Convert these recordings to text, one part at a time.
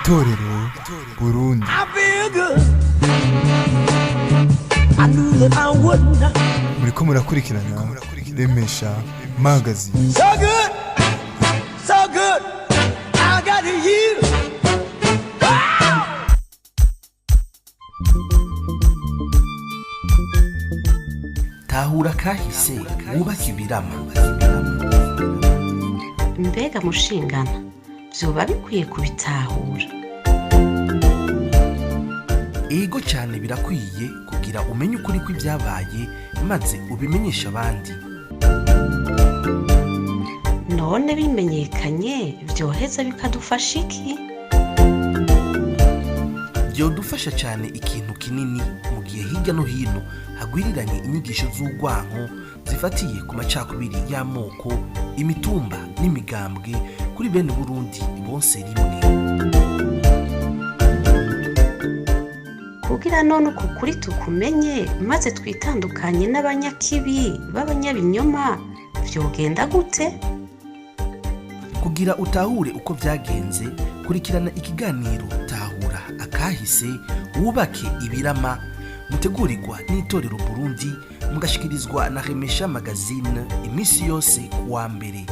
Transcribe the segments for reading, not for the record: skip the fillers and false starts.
Itorero Burundi. I feel good. I knew that I would not. Muriko murakurikirana Remesha Magazine. So good, so good. I got you. Wow. Tahura kahise wubaka ibirama. Mbega mushingana vyoba bikwiye kubitahura. Ego cyane birakwiye kugira umenye ukuri kw'ibyabaye maze ubimenyesha abandi. None bimenyekanye vyoheza bikadufasha iki? Byodufasha cyane ikintu kinini mu gihe hirya no hino hagwiriranye inyigisho z'urwanko zifatiye ku macakubiri y'amoko, imitumba n'imigambwe kuri bene Burundi bonse rimwe. Kugira none uko kuri tukumenye maze twitandukanye n'abanyakibi b'abanyabinyoma vyogenda gute? Kugira utahure uko vyagenze, kurikirana ikiganiro Tahura akahise wubake ibirama, mutegurirwa n'itorero Burundi, mugashikirizwa na Remesha Magazine imisi yose kuwa mbere.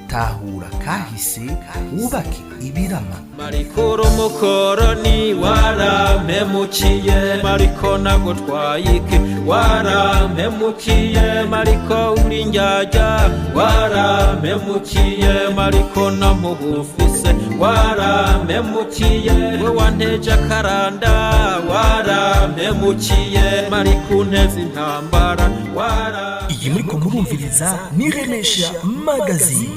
Tahura kahise wubake ibirama. Marikoro mukoroni warampemukiye, mariko nagutwayike warampemukiye, mariko uri indyarya warampemukiye, mariko namubufise warampemukiye, we wanteje akaranda warampemukiye, mariko unteze intambara Iyi muriko murumviriza ni Remesha Magazine.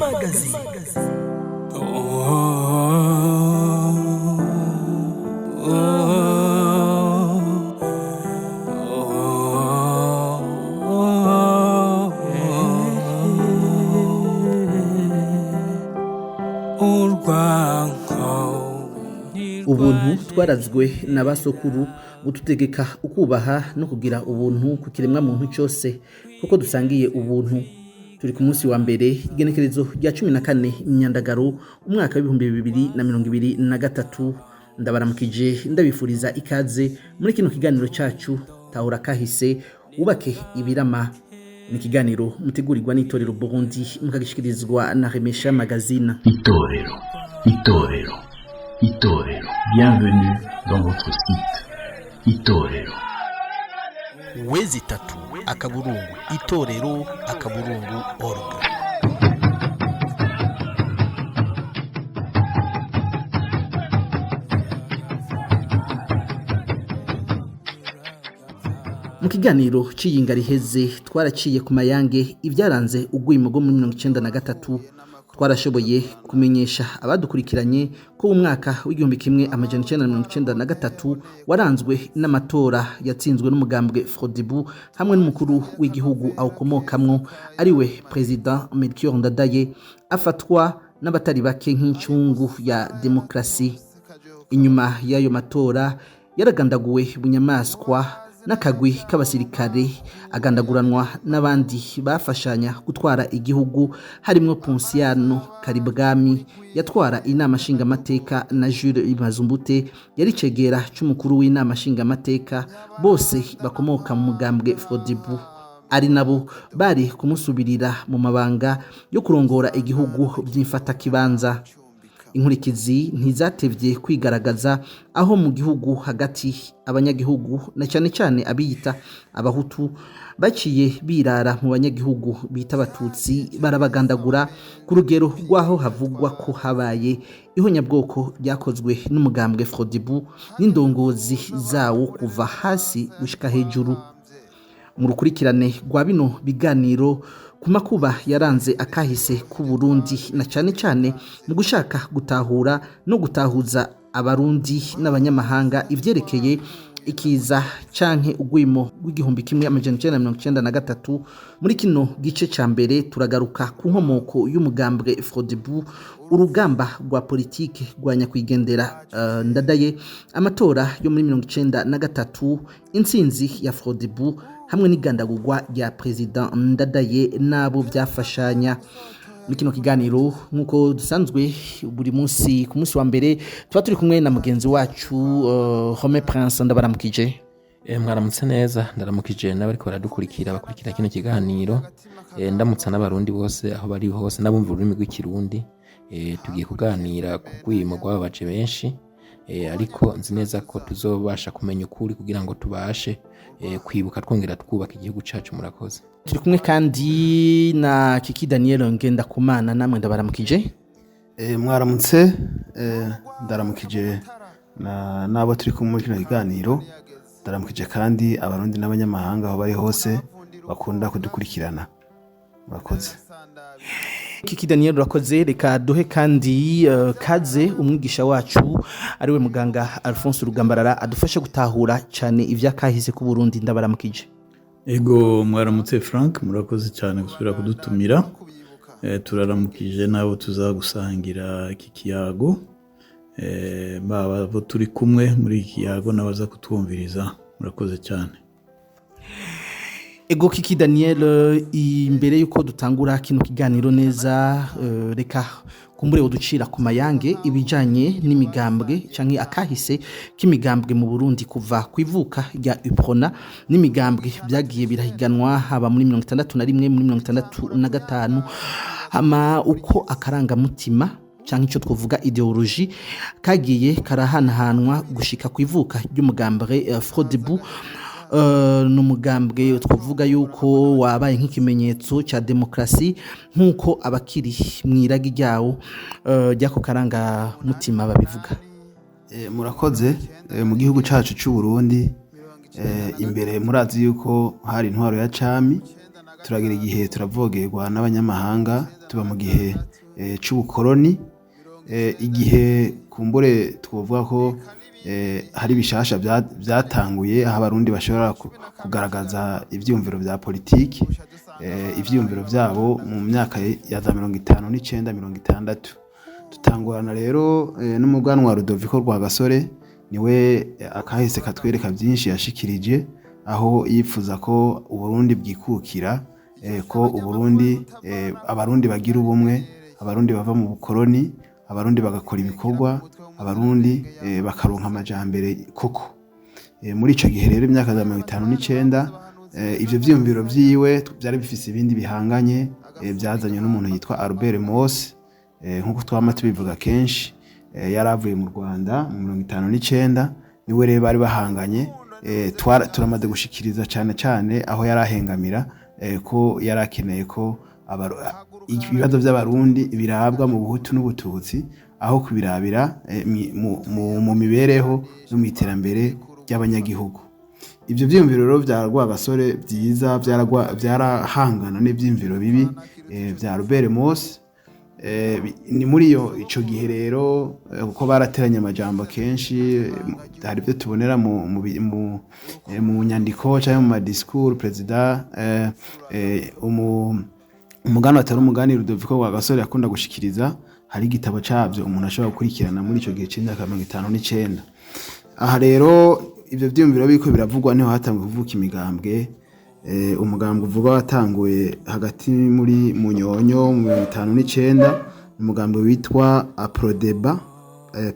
Ubuntu twarazwe na basokuru bututegeka ukubaha no kugira ubuntu ku kiremwa muntu cyose kuko dusangiye ubuntu. Turi ku munsi wa mbere igenekerezo rya 14 imyandagaro umwaka wa 2023. Ndabaramukije ndabifuriza ikaze muri kino kiganiro cyacu Tahura kahise wubake ibirama. Ni kiganiro mutegurirwa n'itorero Burundi mukagishikirizwa na Remesha Magazine. Itorero, bienvenue dans votre site. Itorero. Wezi tatu akaburungu itorero akaburungu org. Mu kiganiro c'iyinga riheze twaraciye ku mayange ivyaranze ugwimo bwo muri 1993. Twarashoboye kumenyesha abadukurikiranye ko mu mwaka w'1993 waranzwe n'amatora yatsinzwe n'umugambwe Frodebu hamwe n'umukuru w'igihugu awukomokamwo ariwe President Melchior Ndadaye afatwa n'abatari bake nk'incungu ya demokrasi. Inyuma y'ayo matora yaragandaguwe bunyamaswa n'akagwi k'abasirikare, agandaguranwa n'abandi bafashanya gutwara igihugu harimwo Ponsiano Karibwami yatwara inama nshingamateka na Jules Mazumbute yari cegera c'umukuru w'inama nshingamateka, bose bakomoka mu mugambwe Frodebu ari nabo bari kumusubirira mu mabanga yo kurongora igihugu by'imfata kibanza. Inkurikizi ntizatevye kwigaragaza aho mu gihugu hagati abanyagihugu na cyane cyane abiyita abahutu baciye birara mu banyagihugu bita abatutsi barabagandagura ku rugero rwaho havugwa ko habaye ihonyabwoko ryakozwe n'umugambwe Frodebu n'indongozi zawo kuva hasi gushika hejuru. Mu rukurikirane rwa bino biganiro ku makuba yaranze akahise ku Burundi na cyane cyane mu gushaka gutahura no gutahuza abarundi n'abanyamahanga ivyerekeye ikiza canke ugwimo w'igihumbi kimwe amajana 1993. Muri kino gice ca mbere turagaruka ku nkomoko y'umugambwe Frodebu, urugamba rwa politike rwa nyakwigendera Ndadaye, amatora yo muri 1993, intsinzi ya Frodebu hamwe n'igandagurwa rya President Ndadaye nabo byafashanya. muri kino kiganiro nk'uko dusanzwe buri munsi ku munsi wa mbere tuba turi kumwe na mugenzi wacu Home Prince ndabaramukije. Mwaramutse neza, ndaramukije n'abariko baradukurikira bakurikira kino kiganiro, ndamutsa n'abarundi bose aho bari hose n'abumva ururimi rw'ikirundi. Tugiye kuganira ku rwimo rw'ababaje benshi, ariko nzi neza ko tuzobasha kumenya ukuri kugira ngo tubashe kwibuka twongera twubaka igihugu cacu. Murakoze. Turi kumwe kandi na Kiki Daniel Ngendakumana, namwe ndabaramukije. Mwaramutse, ndaramukije nabo turi kumwe muri kino kiganiro, ndaramukije kandi abarundi n'abanyamahanga aho bari hose bakunda kudukurikirana. Murakoze. Kiki Daniel urakoze, reka duhe kandi kaze umwigisha wacu ariwe muganga Alphonse Rugambarara adufashe gutahura cyane ivyakahise ku Burundi. Ndabaramukije. Ego mwaramutse Frank, murakoze cyane gusubira kudutumira. Turaramukije nabo tuzagusangira iki kiyago, baba bo turi kumwe muri iki kiyago nabaza kutwumviriza. Murakoze cyane. Ego Kiki Daniel, imbere yuko dutangura kino kiganiro neza, reka kumbure uducira ku mayange ibijanye n'imigambwe canke akahise k'imigambwe mu Burundi kuva kwivuka rya UPRONA n'imigambwe byagiye birahiganwa haba muri 61 muri 65 ama uko akaranga mutima canke ico twovuga ideologie kagiye karahanahanwa gushika kwivuka ry'umugambwe FRODEBU. N'umugambwe twavuga yuko wabaye nk'ikimenyetso cya demokrasi nk'uko abakiri mwiragi ryawo ryako karanga mutima babivuga. Murakoze. Mu gihugu cacu cy'u Burundi imbere murazi yuko hari intwaro ya cami, turagira igihe turavogerwa n'abanyamahanga, tuba mu gihe c'ubukoroni, igihe kumbure twovuga ko hari bishasha byatanguye aho abarundi bashobora kugaragaza ivyumviro vya politiki, ivyumviro vyabo mu myaka ya za 59 60. Tutangurana rero n'umuganwa Rudoviko Rwagasore, niwe akahise katwereka byinshi yashikirije, aho yipfuza ko Uburundi bwikukira, ko Uburundi abarundi bagira ubumwe, abarundi bava mu bukoroni, abarundi bagakora ibikorwa, abarundi bakaronka amajambere koko. Muri ico gihe rero imyaka za 59 ivyo vyumviro vyiwe byari bifise ibindi bihanganye, byazanye n'umuntu yitwa Albert Mosse, nkuko twama tubivuga kenshi, yaravuye mu Rwanda mu 59, niwe rero bari bahanganye. Turamaze gushikiriza cyane aho yarahengamira ko yarakeneye ko ibibazo by'abarundi birabwa mu buhutu n'ubututsi, aho kubirabira mu mibereho no mu iterambere ry'abanyagihugu. Ivyo vyumviro rero vya Rwagasore byiza byarahangana n'ivyumviro bibi vya Albert Mosse. Ni muri ico gihe rero uko barateranya amajambo kenshi, hari byo tubonera mu nyandiko cyangwa mu discours president umugani atari umugani Rudoviko Rwagasore yakunda gushikiriza. Hari igitabo cyabyo umuntu ashobora gukurikirana muri ico gihe c'imyaka 59. Aha rero ivyo vyumviro biko biravugwa niho hatanguye kuvuka imigambwe. Umugambwe uvuga watanguye hagati muri Munyonyo mu 59, umugambwe witwa APRODEBA,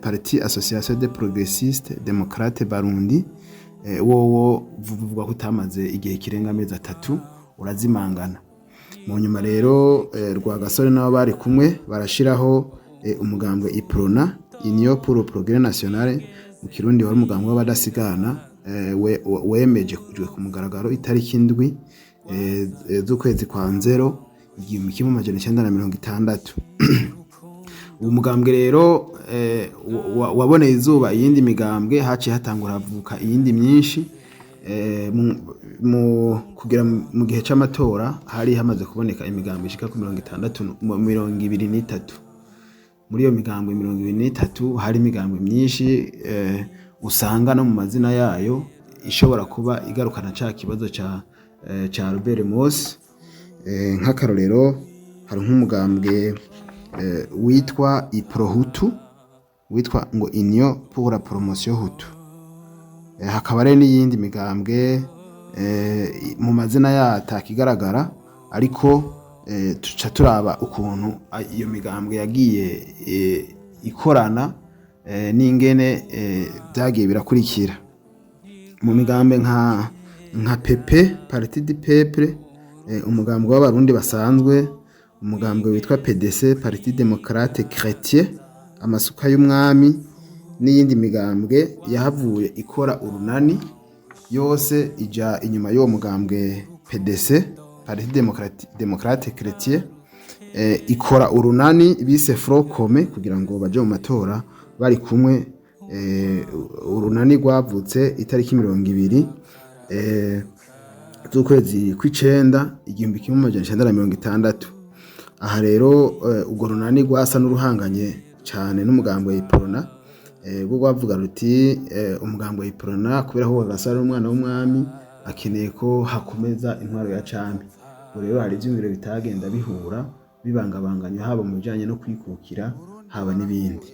Parti Association des Progressistes Démocrates Barundi. Wowo vuga kutamaze igihe kirenga amezi 3 urazimangana. Mu nyuma rero Rwagasore nabo bari kumwe barashiraho umugambwe IPRONA, Union pour le Progrès National, mu Kirundi wari umugambwe w'abadasigana, wemeje ku mugaragaro itariki 7 z'ukwezi kwa Nzero 1960. Umugambwe rero waboneye izuba iyindi migambwe, haciye hatangura havuka iyindi myinshi. Kugira mu gihe c'amatora hari hamaze kuboneka imigambwe ishika ku 23. Muri iyo migambwe 23 hari imigambwe myinshi usanga no mu mazina yayo ishobora kuba igarukana ca kibazo ca Albert Mosse. Nk'akarorero hari nk'umugambwe witwa IPROHUTU, witwa ngo Union pour la Promotion Hutu. Hakaba rero n'iyindi migambwe mu mazina yatakigaragara, ariko tuca turaba ukuntu iyo migambwe yagiye ikorana n'ingene byagiye birakurikira mu migambe nka pepe parti du peuple, umugambwe w'abarundi basanzwe, umugambwe witwa PDC parti démocrate chrétien, amasuka y'umwami n'iyindi migambwe yahavuye ikora urunani yose ija inyuma y'uwo mugambwe PDC parti démocrate chrétien, ikora urunani bise Front Commun kugira ngo baje mu matora bari kumwe. Urunani rwavutse itariki 20 z'ukwezi kw'icenda 1960. Aha rero urwo runani rwasa n'uruhanganye cyane n'umugambwe w'Iprona, bwo bavuga ruti umugambwe w'Iprona kubera ho gasara umwana w'umwami akeneye ko hakomeza intwaro ya cami. Rero hari ivyumviro bitagenda bihura bibangabanganya haba mu bijanye no kwikukira haba n'ibindi.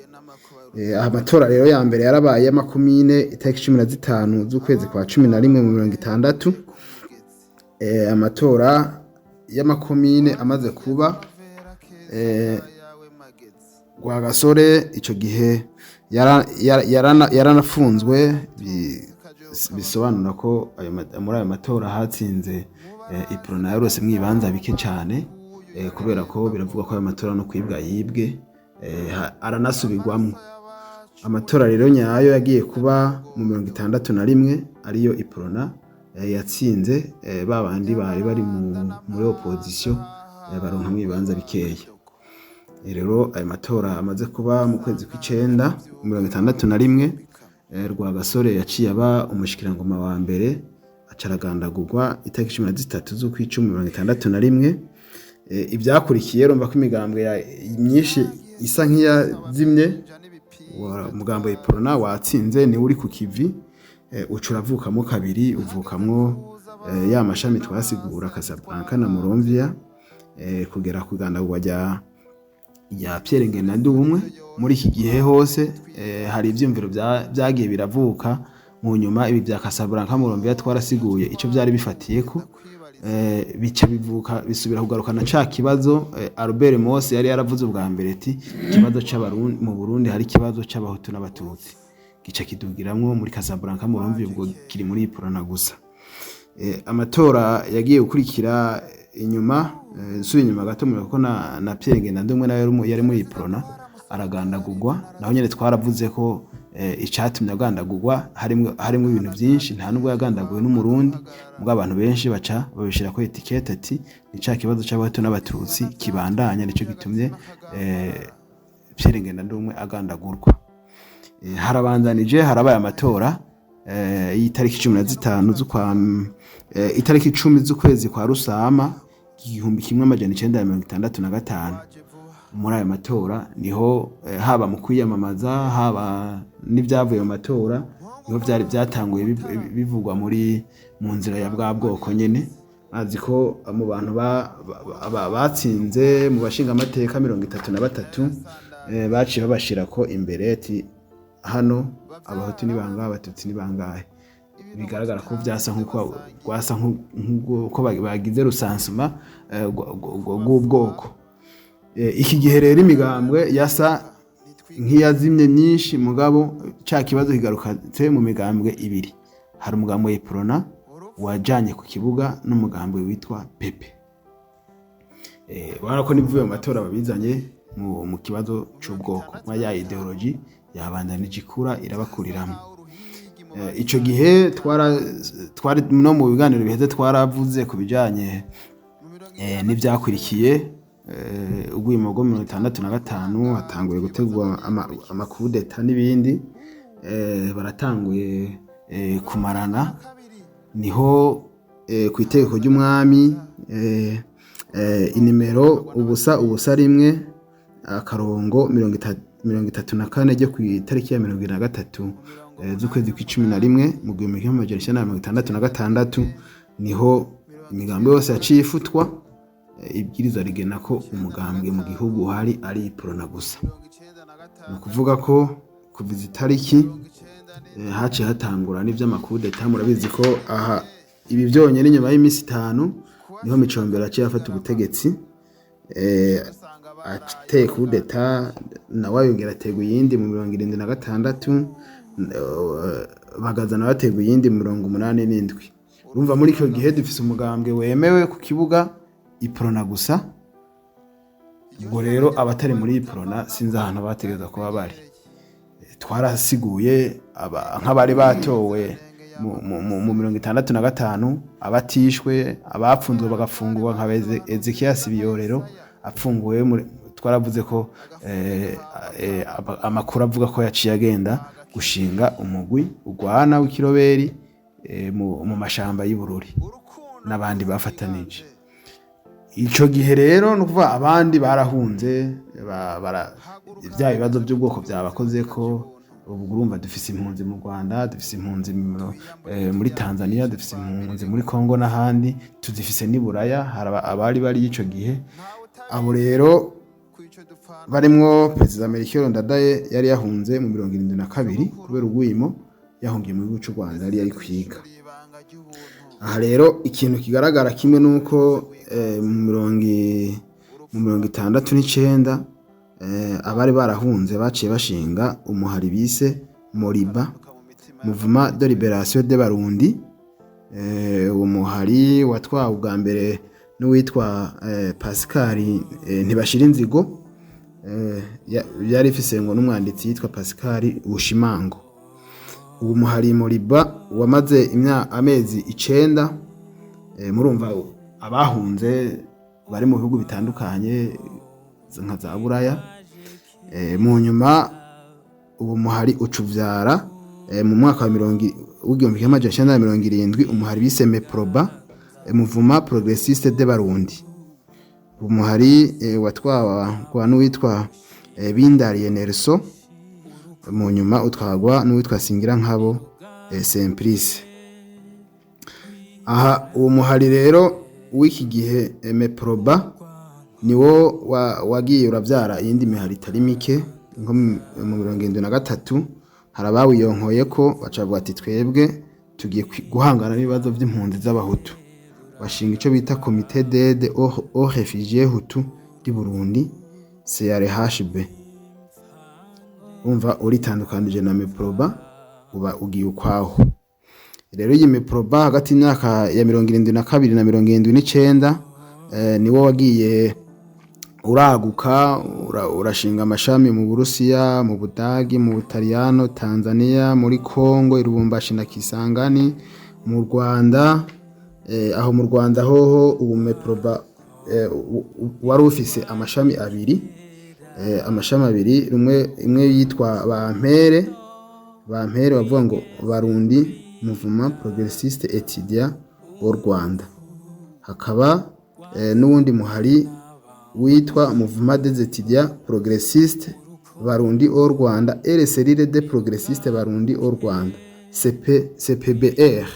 Amatora rero ya mbere yarabaye amakomine itariki 15 z'ukwezi kwa 11 mu 1960. Amatora y'amakomine amaze kuba Rwagasore ico gihe yaranafunzwe, bisobanura ko muri ayo matora hatsinze Iprona yarose mwibanza bike cyane, kubera ko biravuga ko ayo matora no kwibwa yibwe, aranasubirwamo. Amatora rero nyayo yagiye kuba mu 1961 ariyo Iprona yatsinze, babandi bari muri opposition baronka mwibanza bikeya. Rero ayo matora amaze kuba mu kwezi kw'icenda 1961, Rwagasore yaciye aba umushikirangoma wa mbere, acaragandagurwa itariki 13 z'ukwicumi 1961. Ibyakurikiye urumva ko imigambwe myinshi isa nk'iyazimye. Umugambo w'Iprona watsinze ni uri ku kivi, ucuravukamo kabiri, uvukamwo ya mashami twasigura Casablanca na Moronvia, kugera kugandagurwa ya Pierre Ngendandumwe. Muri iki gihe hose hari ivyumviro byagiye biravuka mu nyuma. Ibi bya Casablanca Moronvia twarasiguye ico byari bifatiyeko, bica bivuka bisubira kugarukana ca kibazo Albert Mose yari yaravuze ubwa mbere ati ikibazo c'abarundi mu Burundi hari ikibazo c'abahutu n'abatutsi, gica kidugiramwo muri Casablanca Moronvia ubwo kiri muri Iprona gusa. Amatora yagiye gukurikira inyuma, suye inyuma gato ko na Pierre Ngendandumwe nawe yari muri Iprona aragandagurwa. Naho nyene twaravuze ko icatumye agandagurwa harimo ibintu byinshi, nta nubwo yagandaguwe n'umurundi, ubwo abantu benshi baca babishira ko etikete ati ni ca kibazo c'abahutu n'abatutsi kibandanya, nico gitumye Pierre Ngendandumwe agandagurwa. Harabandanije harabaye amatora y'itariki 15 itariki 10 z'ukwezi kwa Rusama 1965. Muri ayo matora niho haba mu kwiyamamaza haba n'ibyavuye mu matora niho byari byatanguye bivugwa mu nzira ya bwa bwoko nyene. Azi ko mu bantu batsinze mu bashinga amateka 33 baciye babashira ko imbere ati hano abahutu ni bangahe abatutsi ni bangahe. Bigaragara ko byasa nkuko bagize rusansuma rw'ubwoko. Iki gihe rero imigambwe yasa nk'iyazimye myinshi, mugabo ca kibazo kigarukatse mu migambwe ibiri. Hari umugambwe w'Iprona wajanye ku kibuga n'umugambwe witwa Pepe. Ubona ko nivuye mu matora babizanye mu kibazo c'ubwoko, ya ideology yabandanije ikura irabakuriramo. Ico gihe twari no mu biganiro biheze twaravuze ku bijanye n'ivyakurikiye. Ugwimo bwo 1965 hatanguye gutegwa amakudeta n'ibindi, baratanguye kumarana. Niho ku itegeko ry'umwami inimero ubusa rimwe akarongo 34 ryo ku itariki ya 23 z'ukwezi kw'icumi mu 1966 niho imigambi yose yaciye ifutwa. Ibwiriza rigena ko umugambwe mu gihugu hari ari Iprona gusa. Ni ukuvuga ko kuva itariki haciye hatangura n'ivy'amakudeta. Murabizi ko aha ibi byonyene nyuma y'iminsi 5 niho Micombero yaciye afata ubutegetsi. ateye kudeta nawe yongera ategwa iyindi mu 76 bagazana bategwa iyindi mu 87. urumva muri icyo gihe dufise umugambwe wemewe ku kibuga iprona gusa. ubwo rero abatari muri iprona sinzi ahantu bategeza kuba bari. twarasiguye nk'abari batowe mu 65 abatishwe abapfunzwe bagafungurwa nka Ezekias Biyorero apfunguwe twaravuze ko amakuru avuga ko yaciye agenda gushinga umugwi ugwana w'ikiroberi mu mashamba y'Ibururi n'abandi bafatanije. Ico gihe rero nukuva abandi barahunze bya bibazo by'ubwoko byabakoze ko. ubu urumva dufise impunzi mu Rwanda, dufise impunzi muri Tanzania, dufise impunzi muri Kongo n'ahandi, tuzifise n'i Buraya. Abari bari ico gihe abo rero barimwo Perezida Melchior Ndadaye yari yahunze mu 72 kubera ubwimo yahungiye mu gihugu cy'u Rwanda yari kwiga. aha rero ikintu kigaragara kimwe nuko mu 69 abari barahunze baciye bashinga umuhari bise Moriba Mouvement de Libération des Barundi. uwo muhari watwawe ubwa mbere n'uwitwa Pascal Ntibashira inzigo, yari ifise ngo n'umwanditsi yitwa Pascal Bushimango. ubu muhari Moriba wamaze amezi 9. murumva abahunze bari mu bihugu bitandukanye nka za Buraya. mu nyuma ubu muhari ucuvyara mu mwaka wa 1970 umuhari bise Meproba Mouvement Progressiste des Barundi. ubu muhari watwawa n'uwitwa Bindariye Nelson, mu nyuma utwagwa n'uwitwa Singira nkabo Simplice. aha uwo muhari rero w'iki gihe Meproba niwo wagiye uravyara iyindi mihari itari mike nko mu 73. harabawiyonkoye ko bacavuga ati twebwe tugiye guhangana n'ibibazo by'impunzi z'abahutu. bashinga ico bita Comité d'aide aux réfugiés hutu du Burundi CRHB. umva uritandukanije na Meproba uba ugiye ukwaho. rero iyi Meproba hagati y'imyaka ya 72 na 79 niwo wagiye uraguka urashinga amashami mu Burusiya, mu Budagi, mu Butaliyano, Tanzania, muri Kongo, Lubumbashi na Kisangani, mu Rwanda. aho mu Rwanda hoho ubu Meproba wari ufise amashami abiri. imwe yitwa Bampere bavuga ngo Barundi Mouvement Progressiste Etudiant au Rwanda. hakaba n'uwundi muhari witwa Mouvement des Étudiants Progressistes Barundi au Rwanda et les cellules des Progressistes Barundi au Rwanda CPBR.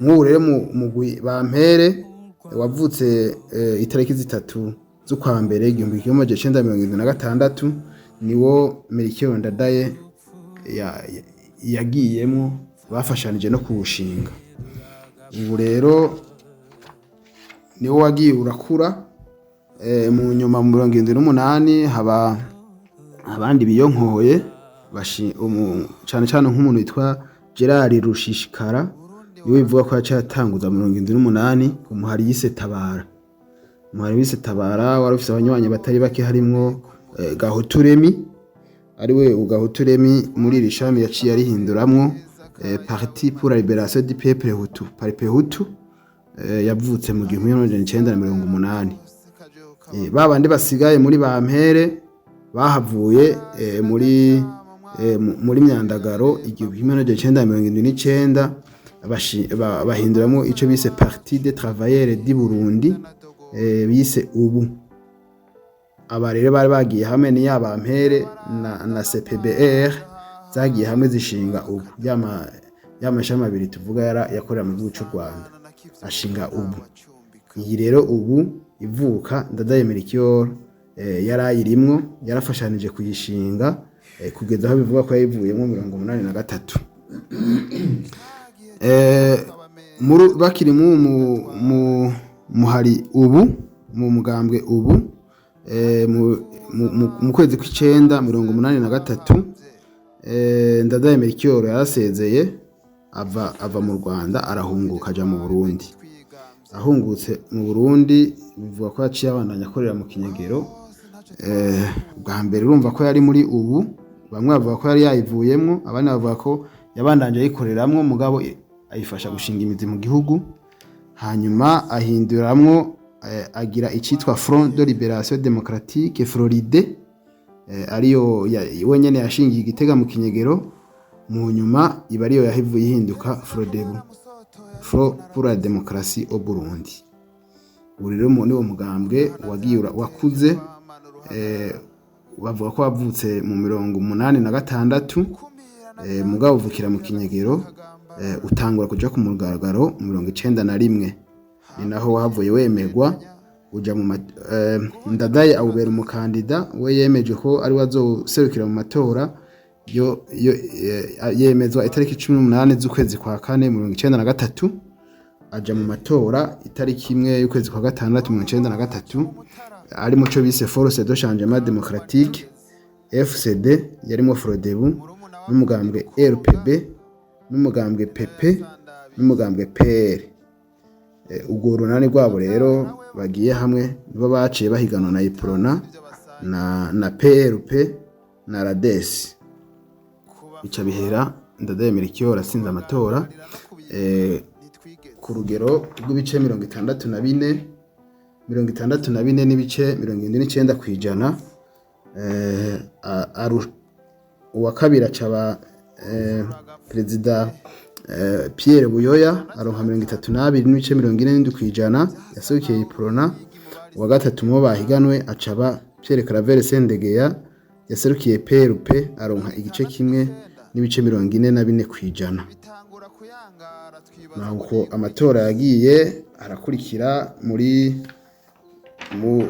nk'ubu rero mugwi Bampere wavutse itariki 3 z'ukwa mbere 1976 niwo Melchior Ndadaye yagiyemo bafashanije no kuwushinga. ubu rero niwo wagiye urakura. mu nyuma mu 78 haba abandi biyonkoye cyane cyane nk'umuntu witwa Gerard Rushishikara niwe bivuga ko yacatanguza mu 78 umuhari yise Tabara. umuhari wise Tabara wari ufise abanywanyi batari bake harimwo Gahuturemi ariwe Gahuturemi muri iri shami yaciye arihinduramwo Parti pour la Libération du Peuple Hutu Parti Hutu yavutse mu 1980. babandi basigaye muri Bampere bahavuye muri Myandagaro 1979 bahinduramo ico bise Parti des Travailleurs du Burundi bise ubu. aba rero bari bagiye hamwe ni Bampere na CPBR zagiye hamwe zishinga ubu y'amashami abiri tuvuga yakorera mu gihugu cy'u Rwanda ashinga ubu. iyi rero ubu ivuka Ndadaye Melchior yarayirimwo yarafashanije kuyishinga kugeza aho bivuga ko yayivuyemo 83. bakiri mu muhari ubu mu mugambwe ubu mu kwezi kw'icenda 1983 Ndadaye Melchior yarasezeye ava mu Rwanda arahunguka aja mu Burundi. Ahungutse mu Burundi bivuga ko yaciye abandanya akorera mu Kinyegero. Bwa mbere urumva ko yari muri ubu, bamwe bavuga ko yari yayivuyemwo, abandi bavuga ko yabandanje ayikoreramwo mugabo ayifasha gushinga imizi mu gihugu. Hanyuma ahinduramwo agira icitwa Front de Libération Démocratique Floride, ariyo wenyene yashingiye Igitega mu Kinyegero. Mu nyuma iba ariyo yahivuye ihinduka Frodebu, Front pour la Démocratie au Burundi. Uri rero niwo mugambwe wagiye wakuze, bavuga ko wavutse mu 1986, mugabo uvukira mu Kinyegero, utangura kuja ku mugaragaro mu 1991. Ni naho wahavuye wemegwa uja mu Ndadaye awubera umukandida. We yemeje ko ari wazoserukira mu matora yemezwa itariki 18 z'ukwezi kwa 4 mu 1993. Aja mu matora itariki 1 y'ukwezi kwa 6 mu 1993, ari muco bise Force de Changement Démocratique FCD, yarimo Frodebu n'umugambwe RPB n'umugambwe PP n'umugambwe PR. Ubwo runani rwabo rero bagiye hamwe nibo baciye bahiganwa na Iprona na PRP na RADES. Bica bihera Ndadaye Melchior asinze amatora ku rugero rw'ibice 64 n'ibice 79 kwijana. Uwa kabiri acaba Perezida Pierre Buyoya aronka 32 n'ibice 47 kwijana, yasohokeye Iprona. Uwa gatatu mu bahiganwe acaba Pierre Claver Sendegeya, yaserukiye PRP, aronka igice kimwe n'ibice 44 kwijana. Nuko amatora yagiye arakurikira mu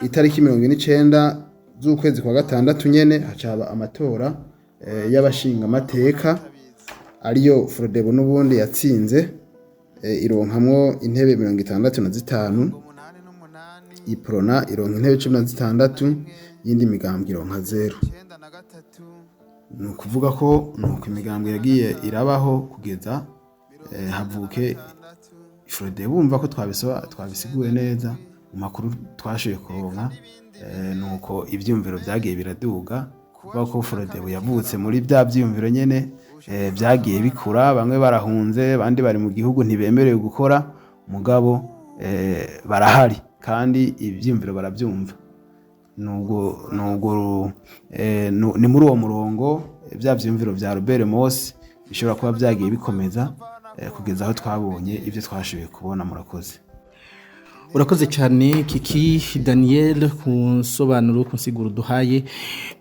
itariki 29 z'ukwezi kwa 6 nyene hacaba amatora y'abashinga amateka, ariyo Frodebu n'ubundi yatsinze, ironkamwo intebe 65, Iprona ironka intebe 16, yindi migambwe ironka 0. Ni ukuvuga ko nuko imigambwe yagiye irabaho kugeza havuke Frodebu. Bumva ko twabisiguye neza mu makuru twashoboye kuronka, nuko ivyumviro byagiye biraduga kuvuga ko Frodebu yavutse muri bya byumviro nyene byagiye bikura. Bamwe barahunze, abandi bari mu gihugu ntibemerewe gukora, mugabo barahari kandi ivyumviro baravyumva. Ni muri uwo murongo bya vyumviro vya Robert Moss bishobora kuba byagiye bikomeza kugeza aho twabonye ibyo twashoboye kubona. Murakoze. Urakoze cyane Kiki Daniel ku nsobanuro, ku nsiguro duhaye.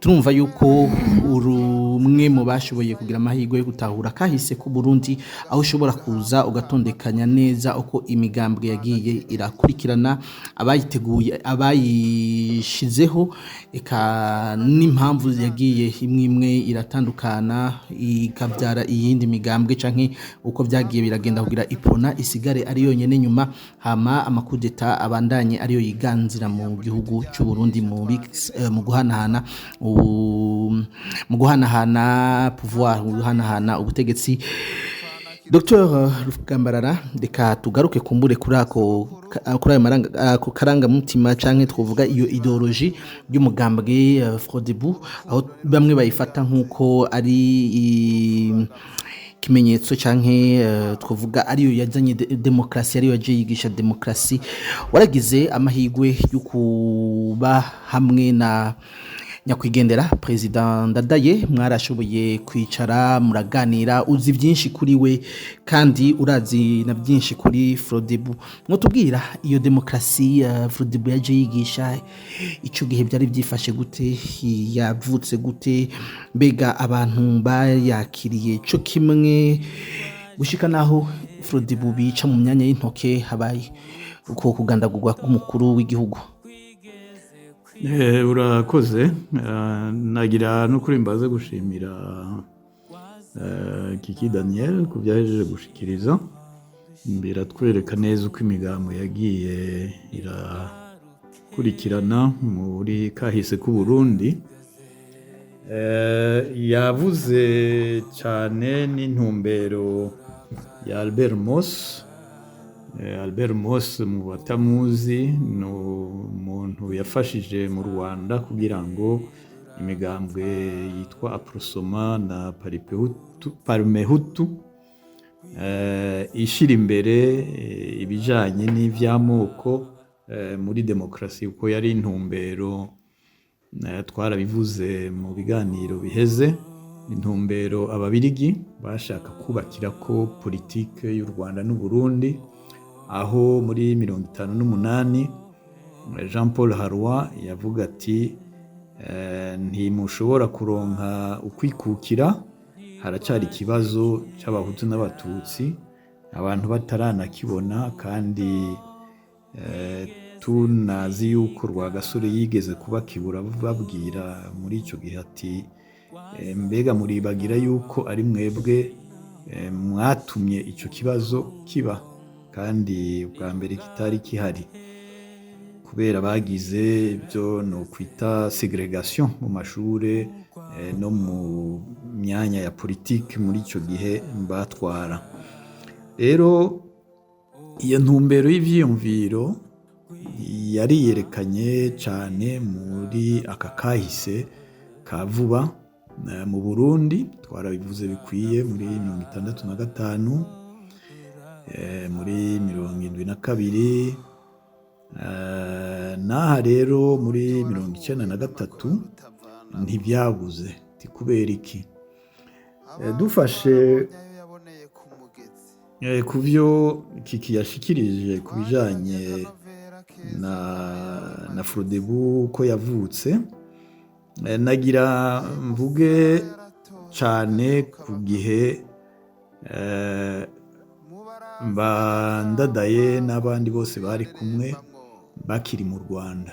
Turumva yuko urumwe mu bashoboye kugira amahirwe yo gutahura kahise ku Burundi, aho ushobora kuza ugatondekanya neza uko imigambwe yagiye irakurikirana, abayiteguye, abayishizeho, eka n'impamvu yagiye imwe iratandukana ikabyara iyindi migambwe, canke uko byagiye biragenda kugira Iprona isigare ari yonyene nyuma, hama amakudeta abandanye ariyo yiganzira mu gihugu cy'u Burundi mu guhanahana pouvoir, guhanahana ubutegetsi. Dr. Rugambarara, reka tugaruke kumbure kuri ayo karangamutima canke twovuga iyo ideologie y'umugambwe Frodebu, aho bamwe bayifata nk'uko ari kimenyetso canke twovuga ariyo yazanye demokrasi, ariyo yaje yigisha demokrasi. Waragize amahirwe yo kuba hamwe na nyakwigendera President Ndadaye, mwarashoboye kwicara muraganira, uzi byinshi kuri we kandi urazi na byinshi kuri Frodebu. Mwotubwira iyo demokrasi Frodebu yaje yigisha ico gihe byari byifashe gute, yavutse gute, mbega abantu bayakiriye cyo kimwe gushika naho Frodebu bica mu myanya y'intoke, habaye uko kugandagurwa k'umukuru w'igihugu? Urakoze. Nagira no kuri mbaze gushimira Kiki Daniel ku byahejeje gushikiriza, mbere twereka neza uko imigambo yagiye gukurikirana muri kahise k'u Burundi yavuze cyane n'intumbero ya Albert Moss. Albert Moss mu batamuzi ni umuntu yafashije mu Rwanda kugira ngo imigambwe yitwa Aprosoma na Parmehutu ishira imbere ibijanye n'ivy'amoko muri demokarasi, kuko yari intumbero twarabivuze mu biganiro biheze, intumbero ababirigi bashaka kubakira ko politike y'u Rwanda n'u Burundi, aho muri 1958 Jean Paul Harwa yavuga ati ntimushobora kuronka ukwikukira, haracari ikibazo c'abahutu n'abatutsi abantu bataranakibona, kandi tunazi yuko Rwagasore yigeze kubakibura babwira muri ico gihe ati mbega muribagira yuko ari mwebwe mwatumye ico kibazo kiba, kandi bwa mbere kitari kihari kubera bagize ibyo no kwita segregation mu mashure no mu myanya ya politike muri ico gihe batwara. Rero iyo ntumbero y'ivyiyumviro yari yerekanye cyane muri aka kahise ka vuba mu Burundi, twarabivuze bikwiye muri 1965 muri 1972 naha rero muri 1993 ntibyabuze. Kubera iki? Dufashe ku byo Kiki yashikirije ku bijanye na Frodebu ko yavutse, nagira mvuge cyane ku gihe Ndadaye n'abandi bose bari kumwe bakiri mu Rwanda.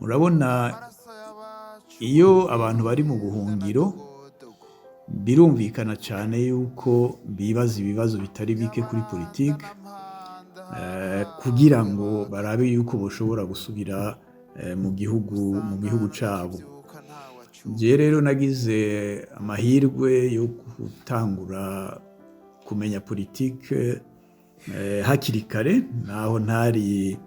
Murabona iyo abantu bari mu buhungiro birumvikana cyane yuko bibaza ibibazo bitari bike kuri politike kugira ngo barabe yuko bashobora gusubira mu gihugu cyabo. Je rero nagize amahirwe yo gutangura kumenya politike hakiri kare, naho ntari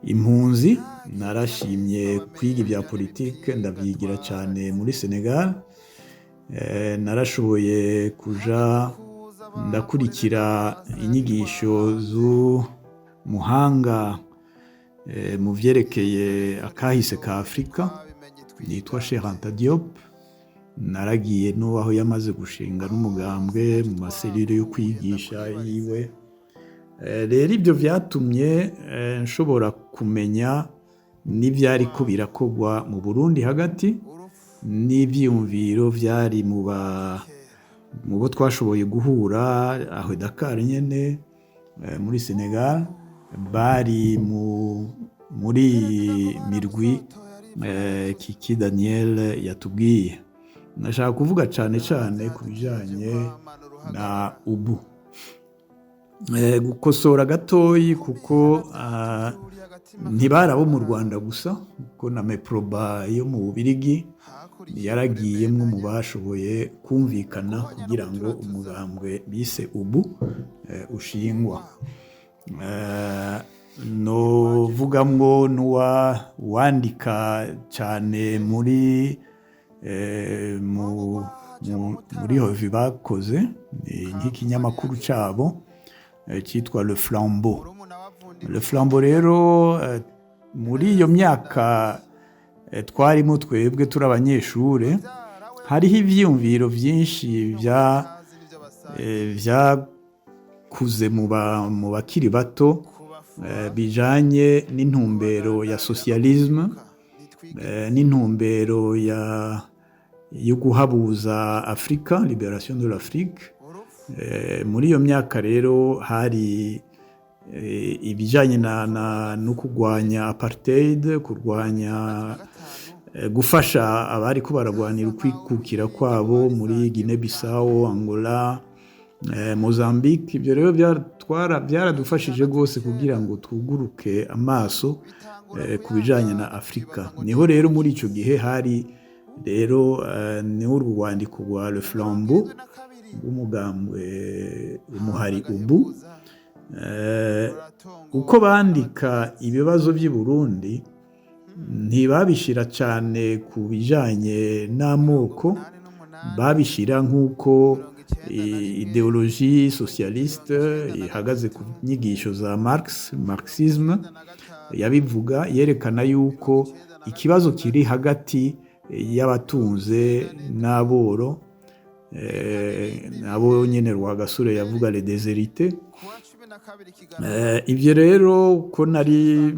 impunzi narashimye kwiga ibya politike ndabyigira cyane muri Senegal. Narashoboye kuja ndakurikira inyigisho z'umuhanga mu vyerekeye akahise ka Afrika yitwa Cheikh Anta Diop. Naragiye n'aho yamaze gushinga n'umugambwe mu maserire yo kwigisha yiwe. Rero ibyo vyatumye nshobora kumenya n'ivyari ko birakogwa mu Burundi hagati, n'ivyiyumviro vyari mu bo twashoboye guhura aho Dakar nyene muri Senegal, bari muri mirwi Kiki Daniel yatubwiye. Nashaka kuvuga cyane ku bijanye na ubu, gukosora gatoyi kuko ntibari abo mu Rwanda gusa, kuko na Meproba yo mu Bubirigi yaragiyemwo mu bashoboye kumvikana kugira ngo umugambwe bise ubu ushingwa. No vugamwo n'uwandika cyane muri hovi bakoze nk'ikinyamakuru cyabo cyitwa Le Flambeau. Le Flambeau rero muri iyo myaka twarimo twebwe turi abanyeshure, hariho ivyiyumviro vyinshi vyakuze mu bakiri bato bijanye n'intumbero ya socialisme, n'intumbero yo guhabuza Afrika, liberation de l'Afrique. Muri iyo myaka rero hari ibijanye no kurwanya apartheid, gufasha abari ko baragwanira ukwikukira kwabo muri Guinea Bissau, Angola, Mozambique. Ibyo rero byaradufashije rwose kugira ngo twuguruke amaso ku bijyanye na Afurika. Niho rero muri icyo gihe hari rero niho urwo rwandiko rwa Le Flambeau rw'umugambwe umuhari ubu uko bandika ibibazo by'i Burundi ntibabishyira cyane ku bijyanye n'amoko, babishyira nk'uko ideologie socialiste ihagaze ku nyigisho za Marxisme yabivuga, yerekana yuko ikibazo kiri hagati y'abatunze n'aboro, abo nyene Rwagasore yavuga les déshérités. Ibyo rero ko nari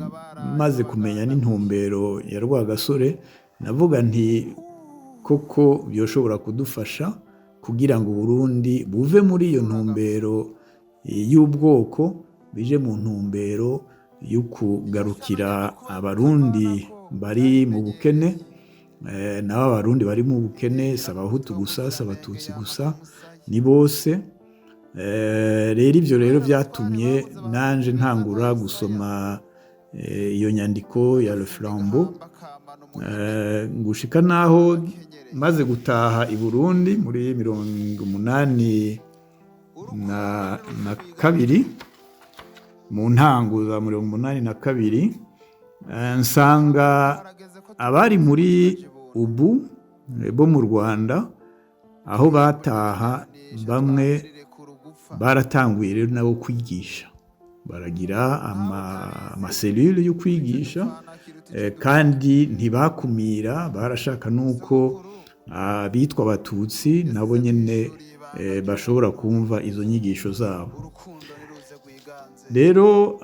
maze kumenya n'intumbero ya Rwagasore, navuga nti koko byoshobora kudufasha kugira ngo Burundi buve muri iyo ntumbero y'ubwoko bije mu ntumbero yo kugarukira abarundi bari mu bukene. Nabo abarundi bari mu bukene si abahutu gusa, si abatutsi gusa, ni bose. Rero ibyo rero byatumye nanje ntangura gusoma iyo nyandiko ya Le Flambeau, gushika naho maze gutaha i Burundi muri 1982, mu ntango za 1982, nsanga abari muri ubu bo mu Rwanda aho bataha bamwe baratanguye rero nabo kwigisha, baragira amaselule yo kwigisha, kandi ntibakumira, barashaka nuko abitwa abatutsi nabo nyene bashobora kumva izo nyigisho zabo. Rero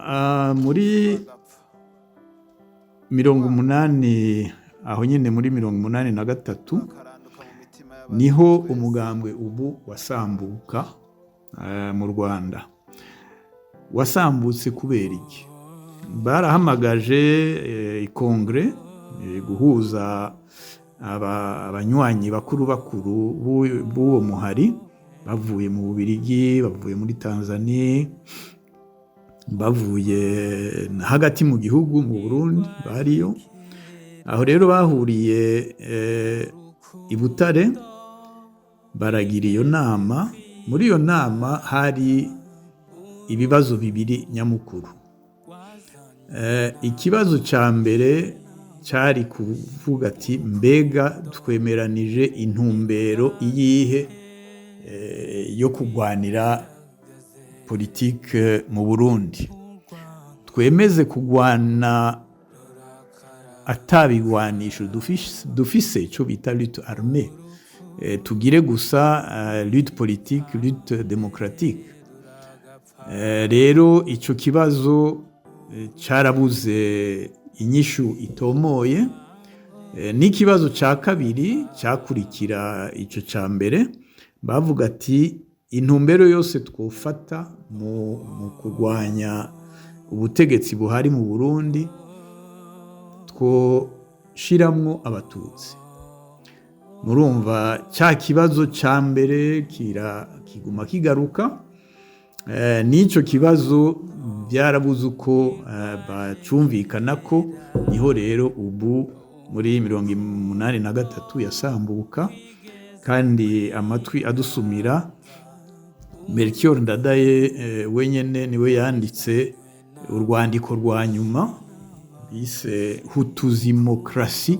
muri 80, aho nyene muri 83 niho umugambwe ubu wasambuka mu Rwanda. Wasambutse kubera iki? Barahamagaje ikongre guhuza abanywanyi bakuru b'uwo muhari, bavuye mu Bubiligi, bavuye muri Tanzania, bavuye hagati mu gihugu mu Burundi bariyo. Aho rero bahuriye i Butare, baragira iyo nama. Muri iyo nama hari ibibazo bibiri nyamukuru. Ikibazo cya mbere cyari kuvuga ati mbega twemeranije intumbero iyihe yo kurwanira politike mu Burundi, twemeze kurwana atabigwanisho dufise cyo bita lutte armée, tugire gusa lutte politique, lutte démocratique. Rero ico kibazo cyarabuze inyishu itomoye. N'ikibazo cya kabiri cyakurikira ico cya mbere, bavuga ati intumbero yose twofata mu kurwanya ubutegetsi buhari mu Burundi twoshiramwo abatutsi. Murumva cya kibazo cya mbere kiguma kigaruka. N'icyo kibazo byarabuze uko bacumvikana ko, niho rero ubu muri 83 yasambuka, kandi amatwi adusumira Melchior Ndadaye wenyene niwe yanditse urwandiko rwa nyuma bise Hutuzimokrasi,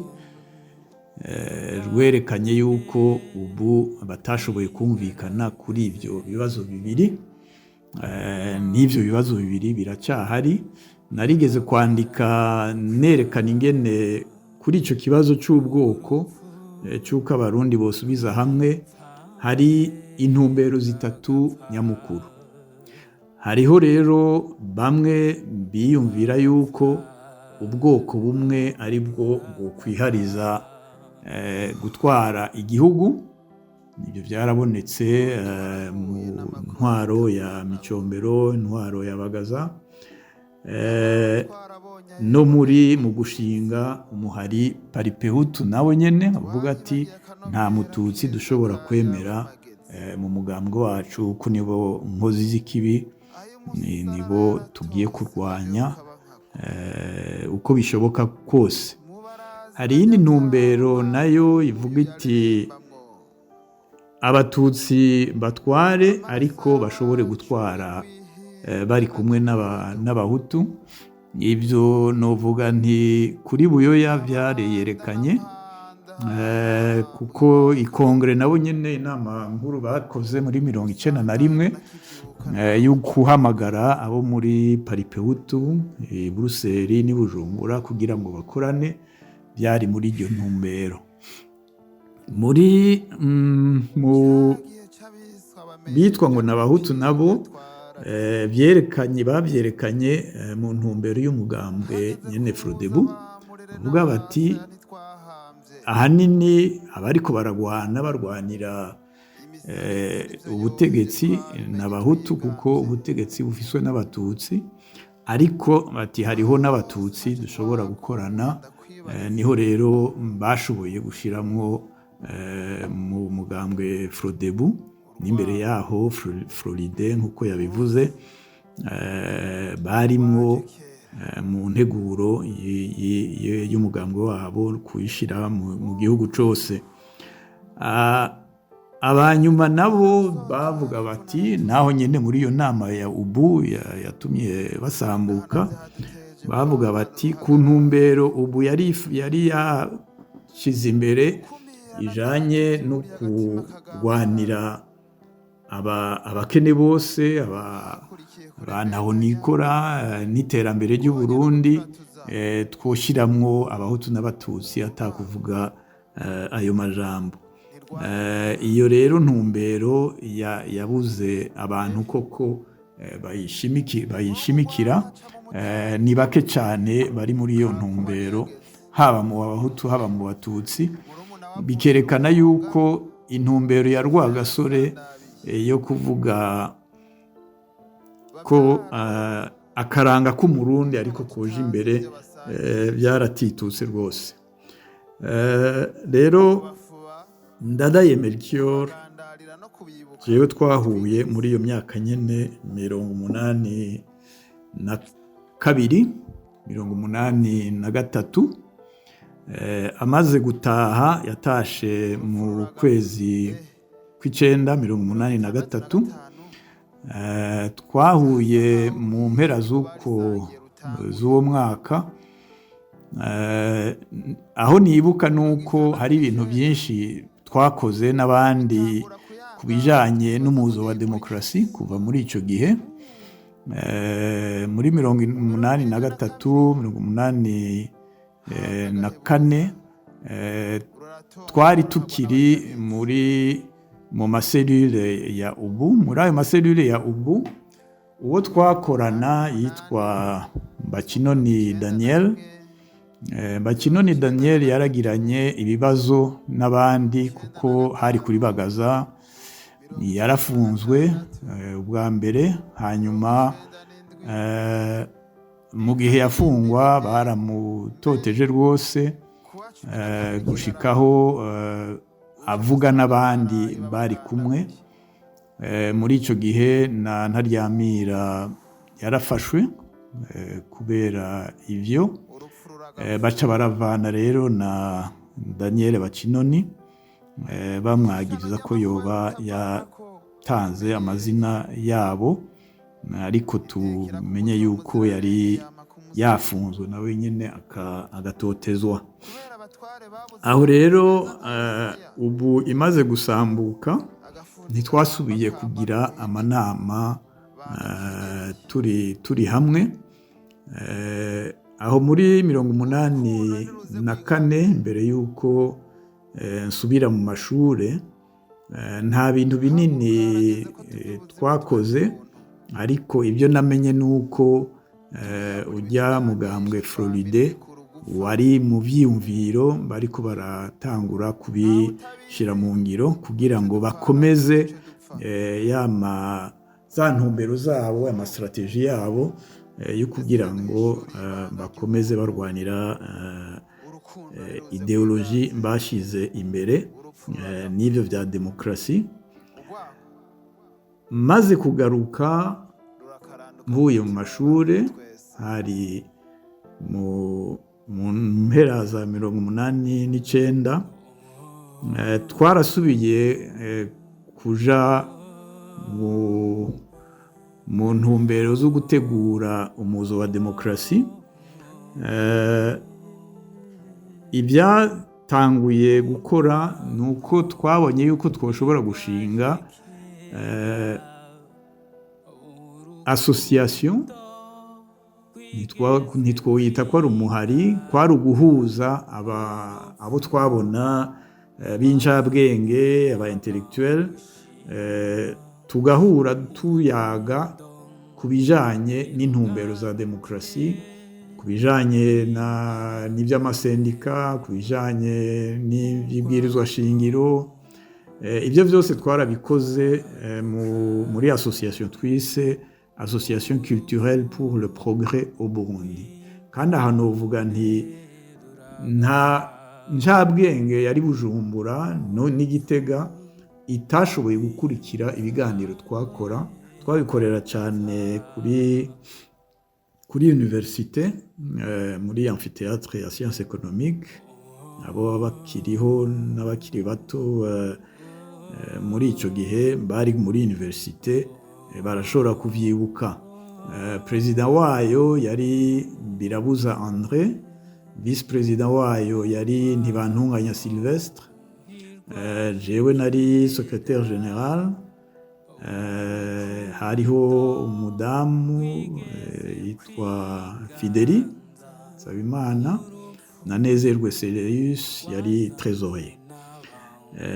rwerekanye yuko ubu batashoboye kumvikana kuri ibyo bibazo bibiri. N'ibyo bibazo bibiri biracyahari. Narigeze kwandika nerekana ingene kuri icyo kibazo cy'ubwoko cy'uko abarundi bosubiza hamwe hari intumbero zitatu nyamukuru. Hariho rero bamwe biyumvira yuko ubwoko bumwe ari bwo bwokwihariza gutwara igihugu. Ibyo byarabonetse mu ntwaro ya Micombero, intwaro ya Bagaza, no mu gushinga umuhari Paripehutu nawe nyene avuga ati nta mututsi dushobora kwemera mu mugambwe wacu ko nibo nkozi z'ikibi, nibo tugiye kurwanya uko bishoboka kose. Hari iyindi ntumbero nayo ivuga iti abatutsi batware ariko bashobore gutwara bari kumwe n'abahutu. Ibyo novuga nti kuri Buyoya byareyerekanye, kuko ikongere nabo nyene inama nkuru bakoze muri 1991 yo guhamagara abo muri Paripehutu, Buruseli n'i Bujumbura kugira ngo bakorane, byari muri iryo ntumbero. Muri bitwa ngo n'abahutu nabo babyerekanye mu ntumbero y'umugambwe nyene Frodebu, bavuga bati ahanini abariko barwanira ubutegetsi n'abahutu, kuko ubutegetsi bufiswe n'abatutsi, ariko bati hariho n'abatutsi dushobora gukorana. Niho rero bashoboye gushiramwo mu mugambwe Frodebu, n'imbere yaho Floride nk'uko yabivuze, barimwo mu nteguro y'umugambwe wabo kuyishira mu gihugu cose. Abanyuma nabo bavuga bati, naho nyene muri iyo nama ya ubu yatumye basambuka, bavuga bati ku ntumbero ubu yari yashize imbere ijanye no kurwanira abakene bose, abantaho nikora n'iterambere ry'u Burundi, twoshiramwo abahutu n'abatutsi atakuvuga ayo majambo. Iyo rero ntumbero yabuze abantu koko bayishimikira, ni bake cyane bari muri iyo ntumbero, haba mu bahutu haba mu batutsi. Bikerekana yuko intumbero ya Rwagasore yo kuvuga ko akaranga k'umurundi ariko koje imbere byaratitutse rwose. Rero Ndadaye Melchior jewe twahuye muri iyo myaka nyene 82, 83. Amaze gutaha yatashe mu kwezi kw'icenda 83. Twahuye mu mpera z'uwo mwaka. Aho nibuka nuko hari ibintu byinshi twakoze n'abandi ku bijanye n'umuzo wa demokrasi kuva muri ico gihe. Muri 83, 84 twari tukiri mu maselule ya ubu. Muri ayo maselule ya ubu, uwo twakorana yitwa Bakinoni Daniel. Bakinoni Daniel yaragiranye ibibazo n'abandi kuko hari kuri Bagaza, yarafunzwe ubwa mbere, hanyuma mu gihe yafungwa baramutoteje rwose, gushikaho avuga n'abandi bari kumwe. Muri ico gihe na Ntaryamira yarafashwe kubera ivyo, baca baravana rero na Daniel Bakinoni, bamwagiriza ko yoba yatanze amazina yabo, ariko tumenye yuko yari yafunzwe nawe nyene agatotezwa. Aho rero ubu imaze gusambuka, ntitwasubiye kugira amanama turi hamwe. Aho muri 84 mbere yuko nsubira mu mashure, nta bintu binini twakoze, ariko ibyo namenye nuko ujya mugambwe Floride wari mu vyiyumviro bariko baratangura kubishira mu ngiro kugira ngo bakomeze za ntumbero zabo, amastrategie yabo yo kugira ngo bakomeze barwanira ideologie bashize imbere n'ivyo vya demokrasi. maze kugaruka mvuye mu mashuri hari mu mpera za 1989 twarasubiye kuja mu ntumbero zo gutegura umuzo wa demokarasi. Ibyatanguye gukora ni uko twabonye yuko twoshobora gushinga association, ntitwoyita ko ari umuhari, kwari uguhuza abo twabona b'injabwenge, aba intellectuel, tugahura tuyaga ku bijanye n'intumbero za demokarasi, ku bijanye n'iby'amasendika, ku bijanye n'ibyibwirizwa shingiro. Ibyo byose twarabikoze muri association twise Association culturelle pour le progrès au Burundi. Kandi ahantu uvuga nti nta njabwenge yari Bujumbura n'Igitega itashoboye gukurikira ibiganiro twakora. Twabikorera cyane kuri université, muri amphithéâtre ya sciences économiques, abo bakiriho n'abakiri bato muri icyo gihe bari muri université barashobora kuvyibuka. President wayo yari Birabuza André, vice president wayo yari Ntibantunganya Sylvestre, jewe nari secrétaire général, hariho umudamu yitwa Fideli Sabimana na Nezerwe Serius yari trésorier.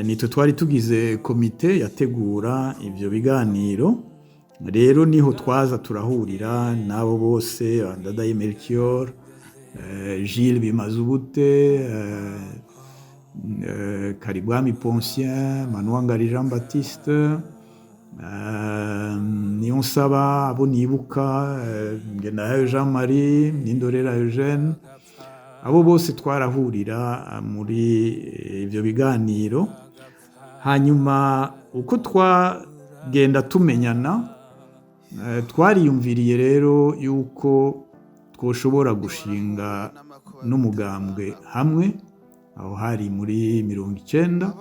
Nitwe twari tugize komite yategura ibyo biganiro. Rero niho twaza turahurira nabo bose, Ndadaye Melchior, Gilles Bimazubute, Karibwami Poncien, Manuangari Jean Baptiste, Niyonsaba, abo nibuka, Ngendahayo Jean Marie, Nindorera Eugène, abo bose twarahurira muri ibyo biganiro. Hanyuma uko twagenda tumenyana, twariyumviriye rero yuko twoshobora gushinga n'umugambwe hamwe, aho hari muri 1990.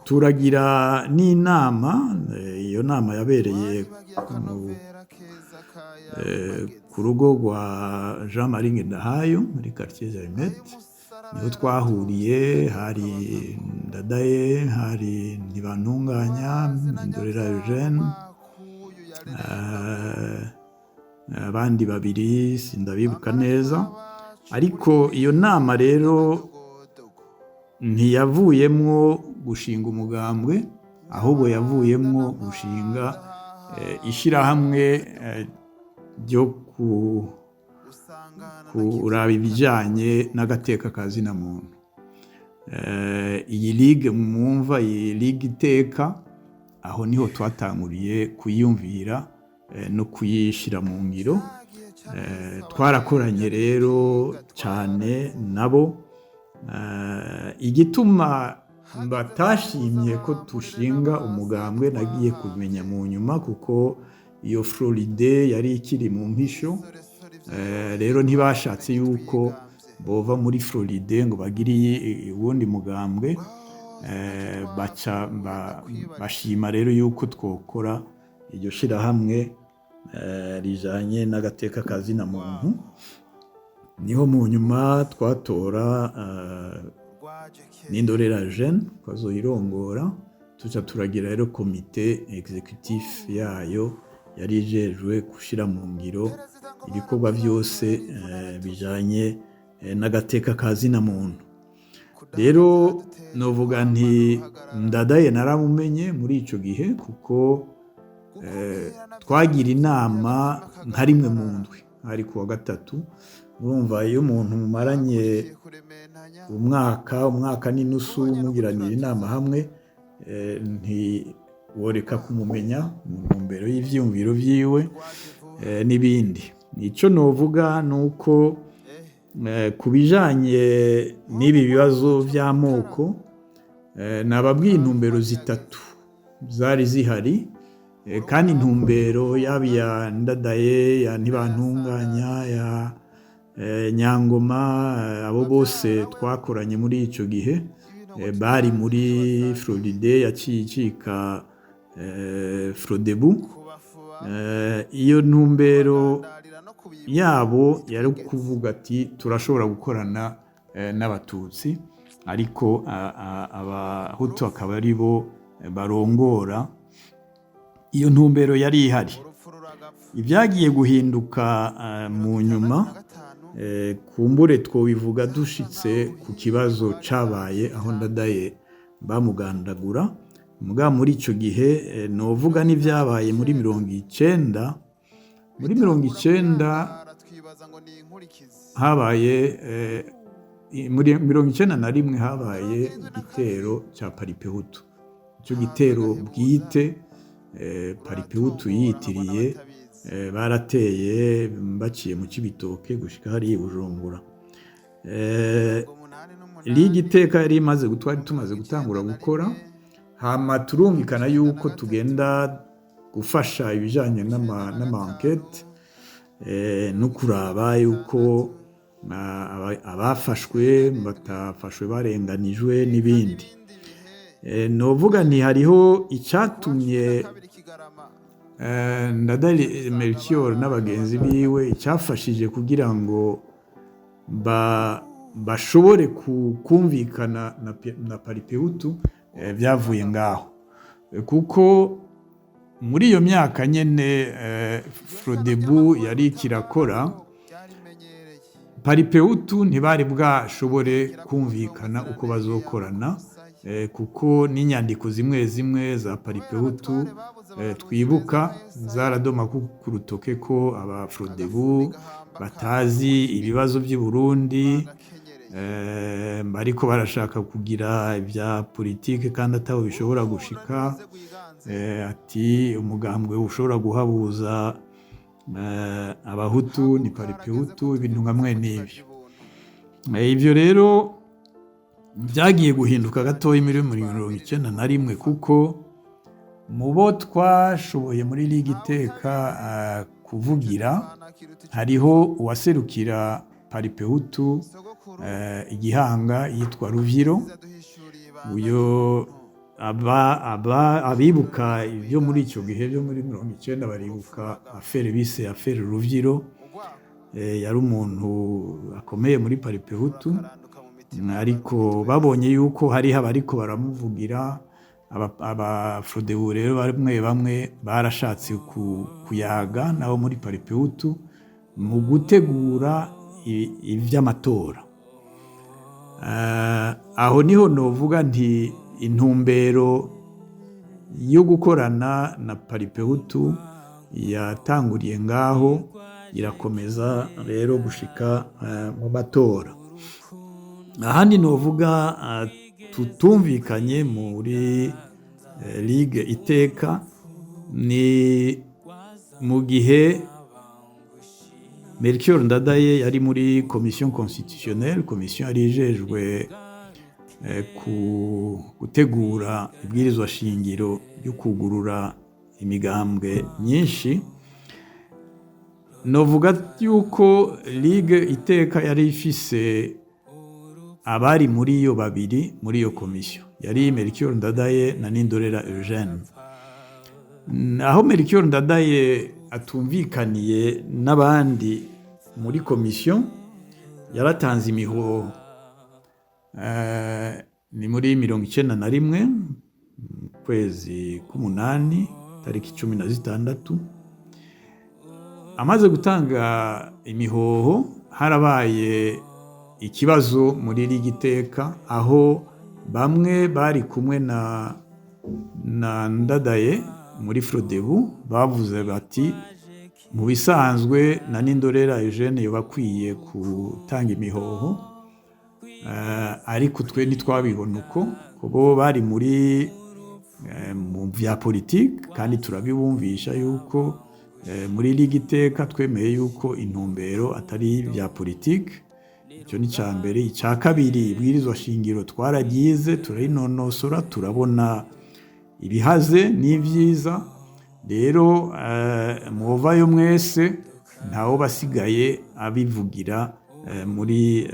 Turagira n'inama, iyo nama yabereye ku rugo rwa Jean Marie Ngendahayo muri quartier Zarimet. Niho twahuriye, hari Ndadaye, hari Ntibantunganya, Ndorera Eugène, abandi babiri sindabibuka neza. Ariko iyo nama rero ntiyavuyemwo gushinga umugambwe, ahubwo yavuyemwo gushinga ishirahamwe ryo kuraba ibijanye n'agateka ka zina muntu. Iyi ligue mwumva, iyi ligue iteka, aho niho twatanguriye kuyumvira no kuyishira mu ngiro. Twarakoranye rero cyane nabo. Igituma batashimye ko tushinga umugambwe nagiye kumenya mu nyuma, kuko iyo Floride yari ikiri mu mpisho. Rero ntibashatse yuko bova muri Floride ngo bagiriye ubundi mugambwe. Bashima rero yuko twokora iryo shirahamwe rijanye n'agateka ka zina muntu. Niho mu nyuma twatora Nindorera Eugène kwazoyirongora, tuca turagira rero komite executif yayo yari ijejwe gushira mu ngiro ibikorwa byose bijanye n'agateka ka zina muntu. Rero novuga nti Ndadaye naramumenye muri ico gihe, kuko twagira inama nka rimwe mu ndwi, ari kuwa gatatu. Urumva iyo umuntu mumaranye umwaka n'inusu mugiranira inama hamwe, ntiworeka kumumenya mu ntumbero y'ivyumviro vyiwe n'ibindi. Nico novuga nuko ku bijanye n'ibi bibazo vy'amoko, nababwiye intumbero zitatu zari zihari kandi intumbero yaba iya Ndadaye ya Ntibantunganya ya Nyangoma abo bose twakoranye muri icyo gihe bari muri Floride yacika Frodebu. Iyo ntumbero yabo yari kuvuga ati turashobora gukorana n'abatutsi ariko abahutu akaba ari bo barongora. Iyo ntumbero yari ihari. Ibyagiye guhinduka mu nyuma kumbure twobivuga dushitse ku kibazo cabaye aho Ndadaye bamugandagura. Muga muri icyo gihe novuga n'ibyabaye muri 1990. Muri 1990 habaye muri 1991 habaye igitero cya Paripehutu. Icyo gitero bwite Paripehutu yitiriye barateye baciye mu Cibitoke gushika hari Bujumbura. Ligiteka yari tumaze gutangura gukora, hama turumvikana yuko tugenda gufasha ibijanye n'ama-enquête no kuraba yuko abafashwe batafashwe barenganijwe n'ibindi. Novuga nti hariho icyatumye Ndadaye Melchior n'abagenzi biwe icyafashije kugira ngo bashobore kumvikana na Paripehutu byavuye ngaho, kuko muri iyo myaka nyene Frodebu yari kirakora, Paripehutu ntibari bwashobore kumvikana uko bazokorana, kuko n'inyandiko zimwe zimwe za Paripehutu twibuka zaradoma ku rutoke ko aba Frodebu batazi ibibazo by'i Burundi, bariko barashaka kugira ibya politike kandi atabo bishobora gushika, ati umugambwe ushobora guhabuza abahutu ni Paripehutu, ibintu nka mwene ibyo. Ibyo rero byagiye guhinduka gatoya muri 1991, kuko mu bo twashoboye muri Ligiteka kuvugira hariho uwaserukira Paripehutu Igihanga yitwa Ruviro. Uyo abibuka ibyo muri icyo gihe byo muri 1990 baribuka afere bise afere Ruviro. Yari umuntu akomeye muri Paripehutu, ariko babonye yuko hariho abariko baramuvugira. Aba Frodebu rero bamwe barashatse kuyaga nabo muri Paripehutu mu gutegura ivy'amatora. Aho niho novuga nti intumbero yo gukorana na Paripehutu yatanguriye ngaho, irakomeza rero gushika mu matora. Ahandi novuga tutumvikanye muri Ligue Iteka ni mu gihe Melchior Ndadaye yari muri Commission Constitutionnelle. Commission yari ijejwe gutegura ibwirizwa shingiro ryo kugurura imigambwe myinshi. Novuga yuko Ligue Iteka yari ifise abari muri iyo babiri muri iyo komisiyo, yari Melchior Ndadaye na Nindorera Eugene. Aho Melchior Ndadaye atumvikaniye n'abandi muri komisiyo, yaratanze imihoho. Ni muri 1991 kwezi k'umunani tariki 16. Amaze gutanga imihoho, harabaye ikibazo muri Ligiteka aho bamwe bari kumwe na Ndadaye muri Frodebu bavuze bati mu bisanzwe na Nindorera Eugene yobakwiye gutanga imihoho, ariko twe ntitwabibona uko, kuko bari muri mu vya politike kandi turabibumvisha yuko muri Ligiteka twemeye yuko intumbero atari vya politike. Icyo ni cya mbere. Icya kabiri, ibwirizwa shingiro twaragize turayinonosora, turabona ibihaze n'ibyiza. Rero muvayo mwese ntawo basigaye abivugira muri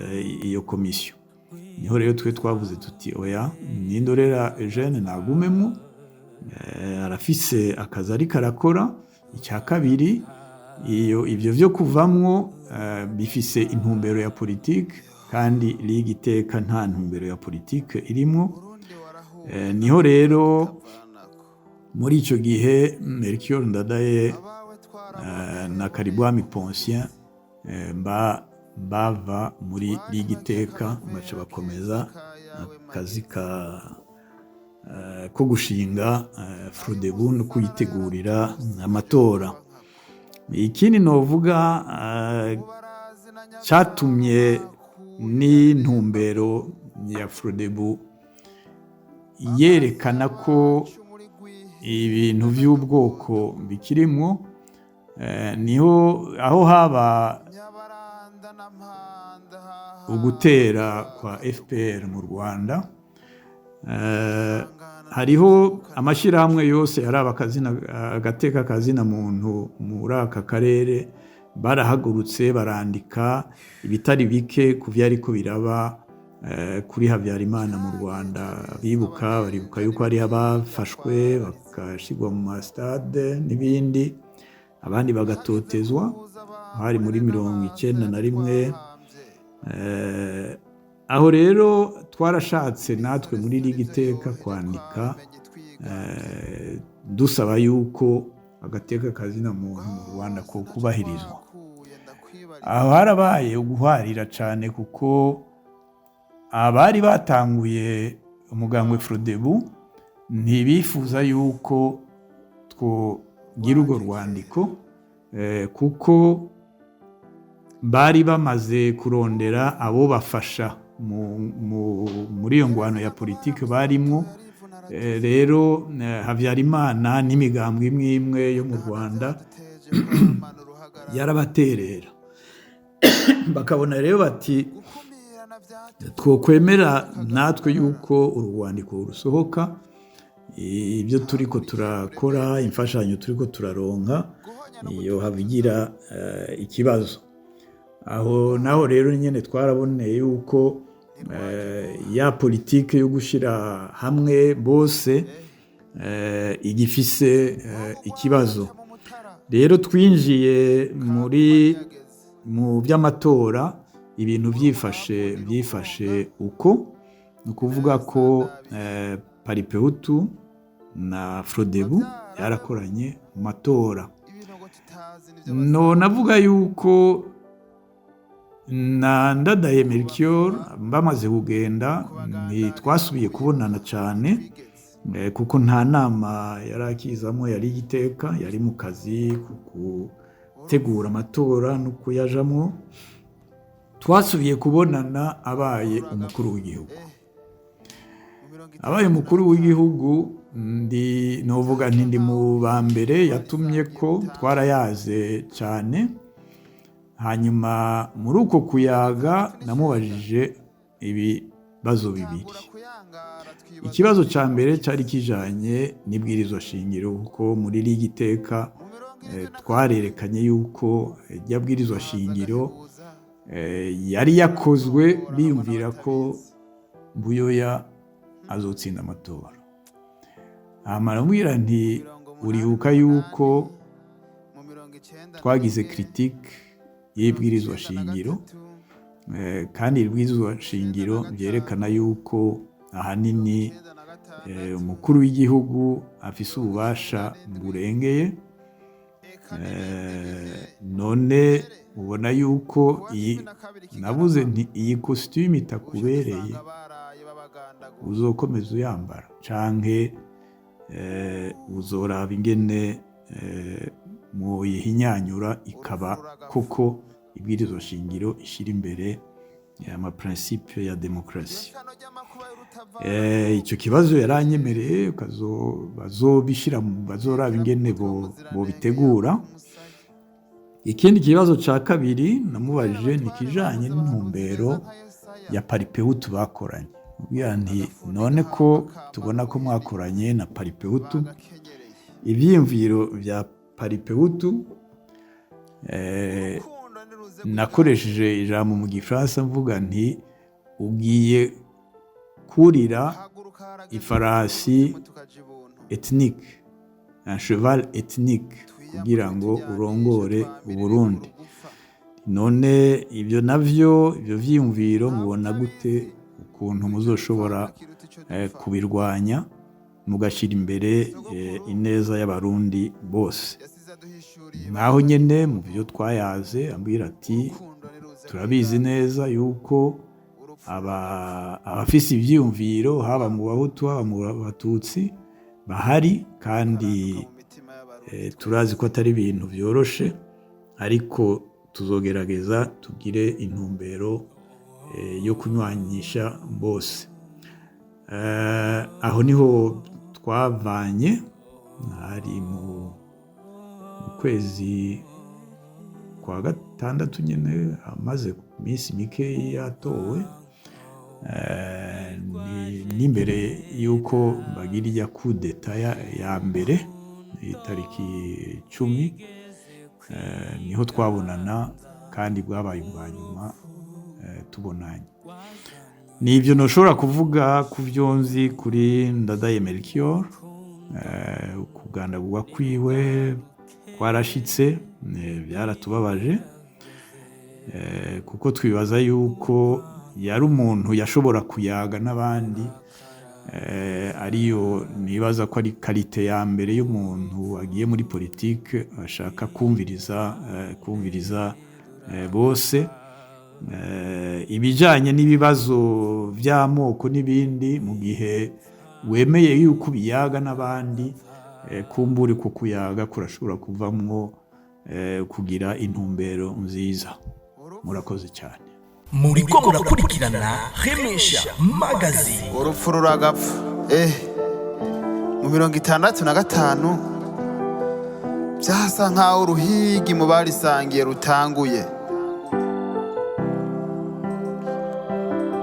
iyo komisiyo. Niho rero twe twavuze tuti oya, Nindorera Eugene nagumemo, arafise akazi ariko arakora. Icya kabiri, ibyo byo kuvamwo bifise intumbero ya politike, kandi Ligue Iteka nta ntumbero ya politike irimo. Niho rero muri icyo gihe Melchior Ndadaye na Karibwami Poncien bava muri Ligue Iteka, baca bakomeza akazi ko gushinga Frodebu no kuyitegurira amatora. Ikindi novuga cyatumye n'intumbero ya Frodebu yerekana ko ibintu by'ubwoko bikirimo, niho aho haba ugutera kwa FPR mu Rwanda. Hariho amashyirahamwe yose yaraba agateka kazina muntu muri aka karere, barahagurutse barandika ibitari bike ku byariko biraba kuri Habyarimana mu Rwanda. Baribuka yuko hari abafashwe bakashigwa mu mastade n'ibindi, abandi bagatotezwa. Hari muri 91. Aho rero twarashatse natwe muri Ligue Iteka kwandika dusaba yuko agateka kazina muntu mu Rwanda ko kubahirizwa. Aho harabaye uguharira cyane, kuko abari batanguye umugambwe Frodebu ntibifuza yuko twogira urwo rwandiko, kuko bari bamaze kurondera abo bafasha muri iyo ngwano ya politike barimwo. Rero Habyarimana n'imigambwe imwe imwe yo mu Rwanda yarabaterera, bakabona rero bati twokwemera natwe yuko urwandiko rusohoka, ibyo turiko turakora, imfashanyo turiko turaronka iyo habigira ikibazo. Aho naho rero nyene twaraboneye yuko ya politike yo gushira hamwe bose igifise ikibazo. Rero twinjiye mu by'amatora, ibintu byifashe uko, ni ukuvuga ko Paripehutu na Frodebu yarakoranye mu matora. Navuga yuko na Ndadaye Melchior bamaze kugenda ntitwasubiye kubonana cyane, kuko nta nama yarakizamo yari igiteka, yari mu kazi gutegura amatora no kuyajamo. Twasubiye kubonana abaye umukuru w'igihugu. Abaye umukuru w'igihugu novuga ndi mu ba mbere yatumye ko twarayaze cyane. Hanyuma muri uko kuyaga namubajije ibibazo bibiri. Ikibazo cya mbere cyari kijanye n'ibwirizwa shingiro, kuko muri Ligue Iteka twarerekanye yuko ryabwirizwa shingiro yari yakozwe biyumvira ko Buyoya azotsinda amatora. Amarambwira nti uribuka yuko twagize critique y'ibwirizwa shingiro, kandi ibwirizwa shingiro byerekana yuko ahanini umukuru w'igihugu afise ububasha burengeye. None ubona yuko nabuze nti iyi costume itakubereye uzokomeza uyambara canke uzoraba ingene muyihinyanyura ikaba koko ibwirizwa shingiro ishira imbere ama principe ya demokrasi. Icyo kibazo yaranyemereye, bazoraba ingene bo bitegura. Ikindi kibazo cya kabiri namubajije ni kijanye n'intumbero ya Paripehutu bakoranye. mubwira nti none ko tubona ko mwakoranye na paripehutu ivyiyumviro vya paripehutu nakoresheje ijambo mu gifaransa mvuga nti ugiye kurira ifarasi ethnique un cheval ethnique kugira ngo urongore Uburundi none ibyo navyo ibyo vyiyumviro mubona gute ukuntu muzoshobora kubirwanya mugashira imbere ineza y'abarundi bose naho nyene mu byo twayaze ambwira ati turabizi neza yuko abafise ivyiyumviro haba mu bahutu haba mu batutsi bahari kandi turazi ko atari ibintu vyoroshe ariko tuzogerageza tugire intumbero yo kunywanisha bose aho niho twavanye hari mu kwezi kwa gatandatu nyene amaze iminsi mike yatowe n'imbere yuko bagira iya kudeta ya mbere itariki 10 niho twabonana kandi bwabaye ubwa nyuma tubonanye nivyo noshobora kuvuga ku vyonzi kuri Ndadaye Melchior kugandagurwa kwiwe kwarashitse byaratubabaje kuko twibaza yuko yari umuntu yashobora kuyaga n'abandi ariyo nibaza ko ari karite ya mbere y'umuntu agiye muri politike ashaka kumviriza bose ibijanye n'ibibazo by'amoko n'ibindi mu gihe wemeye yuko biyaga n'abandi kumburi ku kuyaga kurashobora kuvamwo kugira intumbero nziza murakoze cyane muriko murakurikirana Remesha Magazine urupfu ruragapfa mu 65 byasa nkaho uruhigi mu barisangiye rutanguye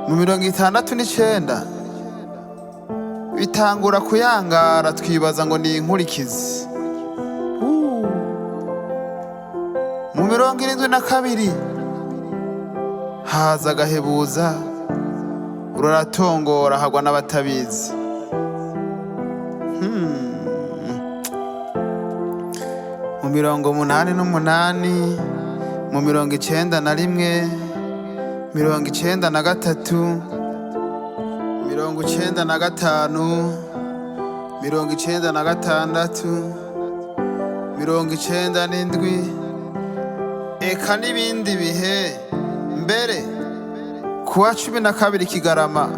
mu 69 bitangura kuyangara twibaza ngo ni inkurikizi mu 72 haza agahebuza uraratongora hagwa n'abatabizi mu 88 mu 91 93 95 97 eka n'ibindi bihe mbere kuwa 12 Kigarama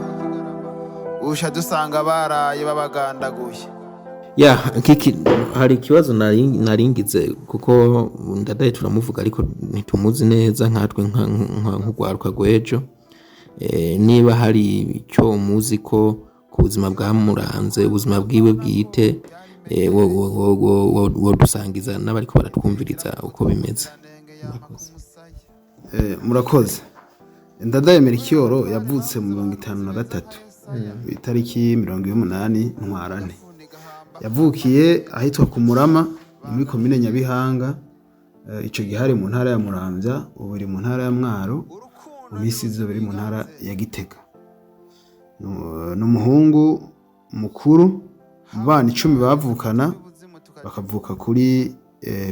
usha dusanga baraye babagandaguye kiki hari ikibazo naringize kuko Ndadaye turamuvuga ariko ntitumuzi neza nkatwe nk'ugwaruka gwejo niba hari icyo muzi ko ku buzima bwamuranze ubuzima bwiwe bwite wo dusangiza n'abariko baratwumviriza uko bimeze murakoze Ndadaye Melchior yavutse mu 53 itariki 28 Ntwarante yavukiye ahitwa ku Murama muri komine Nyabihanga ico gihari mu ntara ya Muramvya ubu iri mu ntara ya Mwaro mu misizo biri mu ntara ya Gitega n'umuhungu mukuru mu bana 10 bavukana bakavuka kuri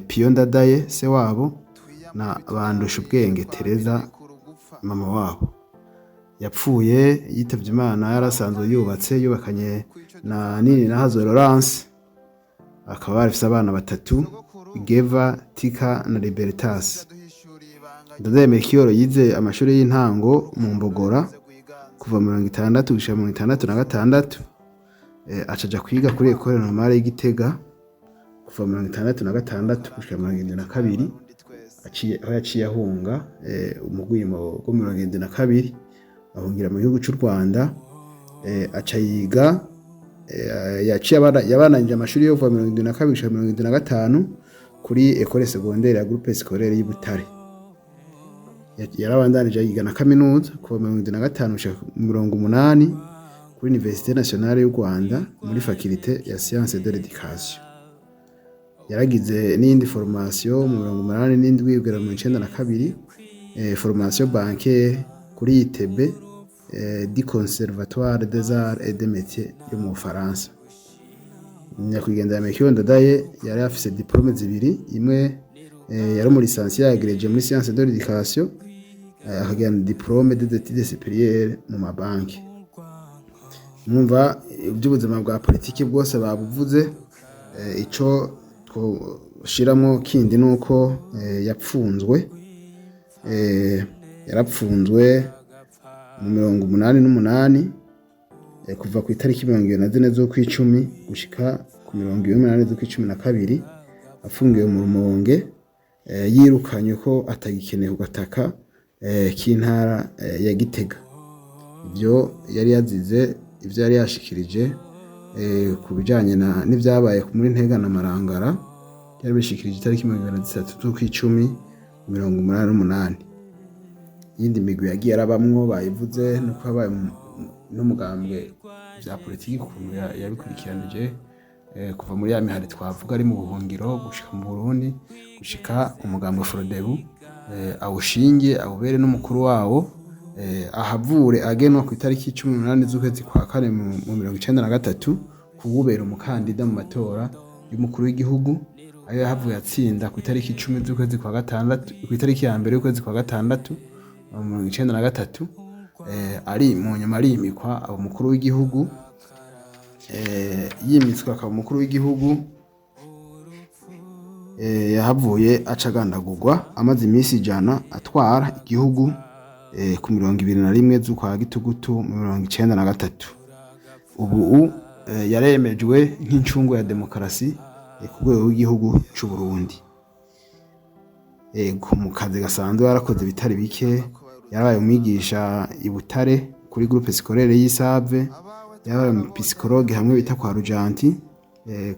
Pio Ndadaye se wabo na bandusha ubwenge Tereza mama wabo yapfuye yitavye Imana yarasanzwe yubakanye na nini na Hazo Laurence akaba bafise abana batatu Geva Tika na Libertas Ndadaye Melchior yize amashuri y'intango mu Mbogora kuva mu 60 gushika mu 66 acaja kwiga kuri Ecole Normale y'Igitega kuva mu 66 gushika mu 72 aho yaciye ahunga umugwimo wo mu 72 ahungira mu gihugu cy'u Rwanda aca yiga yabananje amashuri yo kuva mu 72 gushika mu 75 kuri Ecole Secondaire ya Groupe Scolaire y'Ibutare yarabandanije yiga na kaminuza kuva mu 75 gushika mu 80 kuri Université Nationale y'u Rwanda muri faculté ya Sciences de l'Education. Yaragize n'indi formation mu 87 kugera mu 92 formation bancaire kuri ITB du Conservatoire des Arts et des Métiers yo mu Faransa. Nyakwigendera Melchior Ndadaye yari afise diplome zibiri, imwe yari mu licenciat agrégé muri Sciences de l'Education, akagira diplome des études supérieures mu mabanki. Mwumva iby'ubuzima bwa politiki bwose babuvuze, ico twoshiramwo kindi nuko yapfunzwe, yarapfunzwe mu 88 kuva ku itariki 24 z'ukwicumi gushika ku 28 z'ukwicumi afungiwe mu Rumonge, yirukanye ko atagikeneye kugataka k'intara ya Gitega. Ibyo yari yazize, ibyo yari yashikirije ku bijanye n'ivyabaye muri Ntega na Marangara, yari bishikirije itariki 23 z'ukwicumi 88. Yindi migwi yagiye arabamwo bayivuze nuko habaye n'umugambwe vya politiki ukuntu yabikurikiranije kuva muri ya mihari twavuga ari mu buhungiro gushika mu Burundi, gushika umugambwe Frodebu awushinge awubere n'umukuru wawo, ahavure agenwa ku itariki 18 z'ukwezi kwa kane mu 1993 kuwubera umukandida mu matora y'umukuru w'igihugu, ayo yahavuye atsinda ku itariki 10 z'ukwezi kwa gatandatu, ku itariki ya mbere y'ukwezi kwa gatandatu mu 1993. Ari mu nyuma arimikwa abo mukuru w'igihugu, yimitswe akaba umukuru w'igihugu, yahavuye acagandagurwa amaze iminsi ijana atwara igihugu ku 21 z'ukwa Gitugutu mu 1993. Ubu yaremejwe nk'incungu ya demokarasi ku rwego rw'igihugu cy'u Burundi. Mu kazi gasanzwe yarakoze bitari bike, yarabaye umwigisha i Butare kuri groupe scolaire y'Isave, yabaye psychologue hamwe bita kwa Rujanti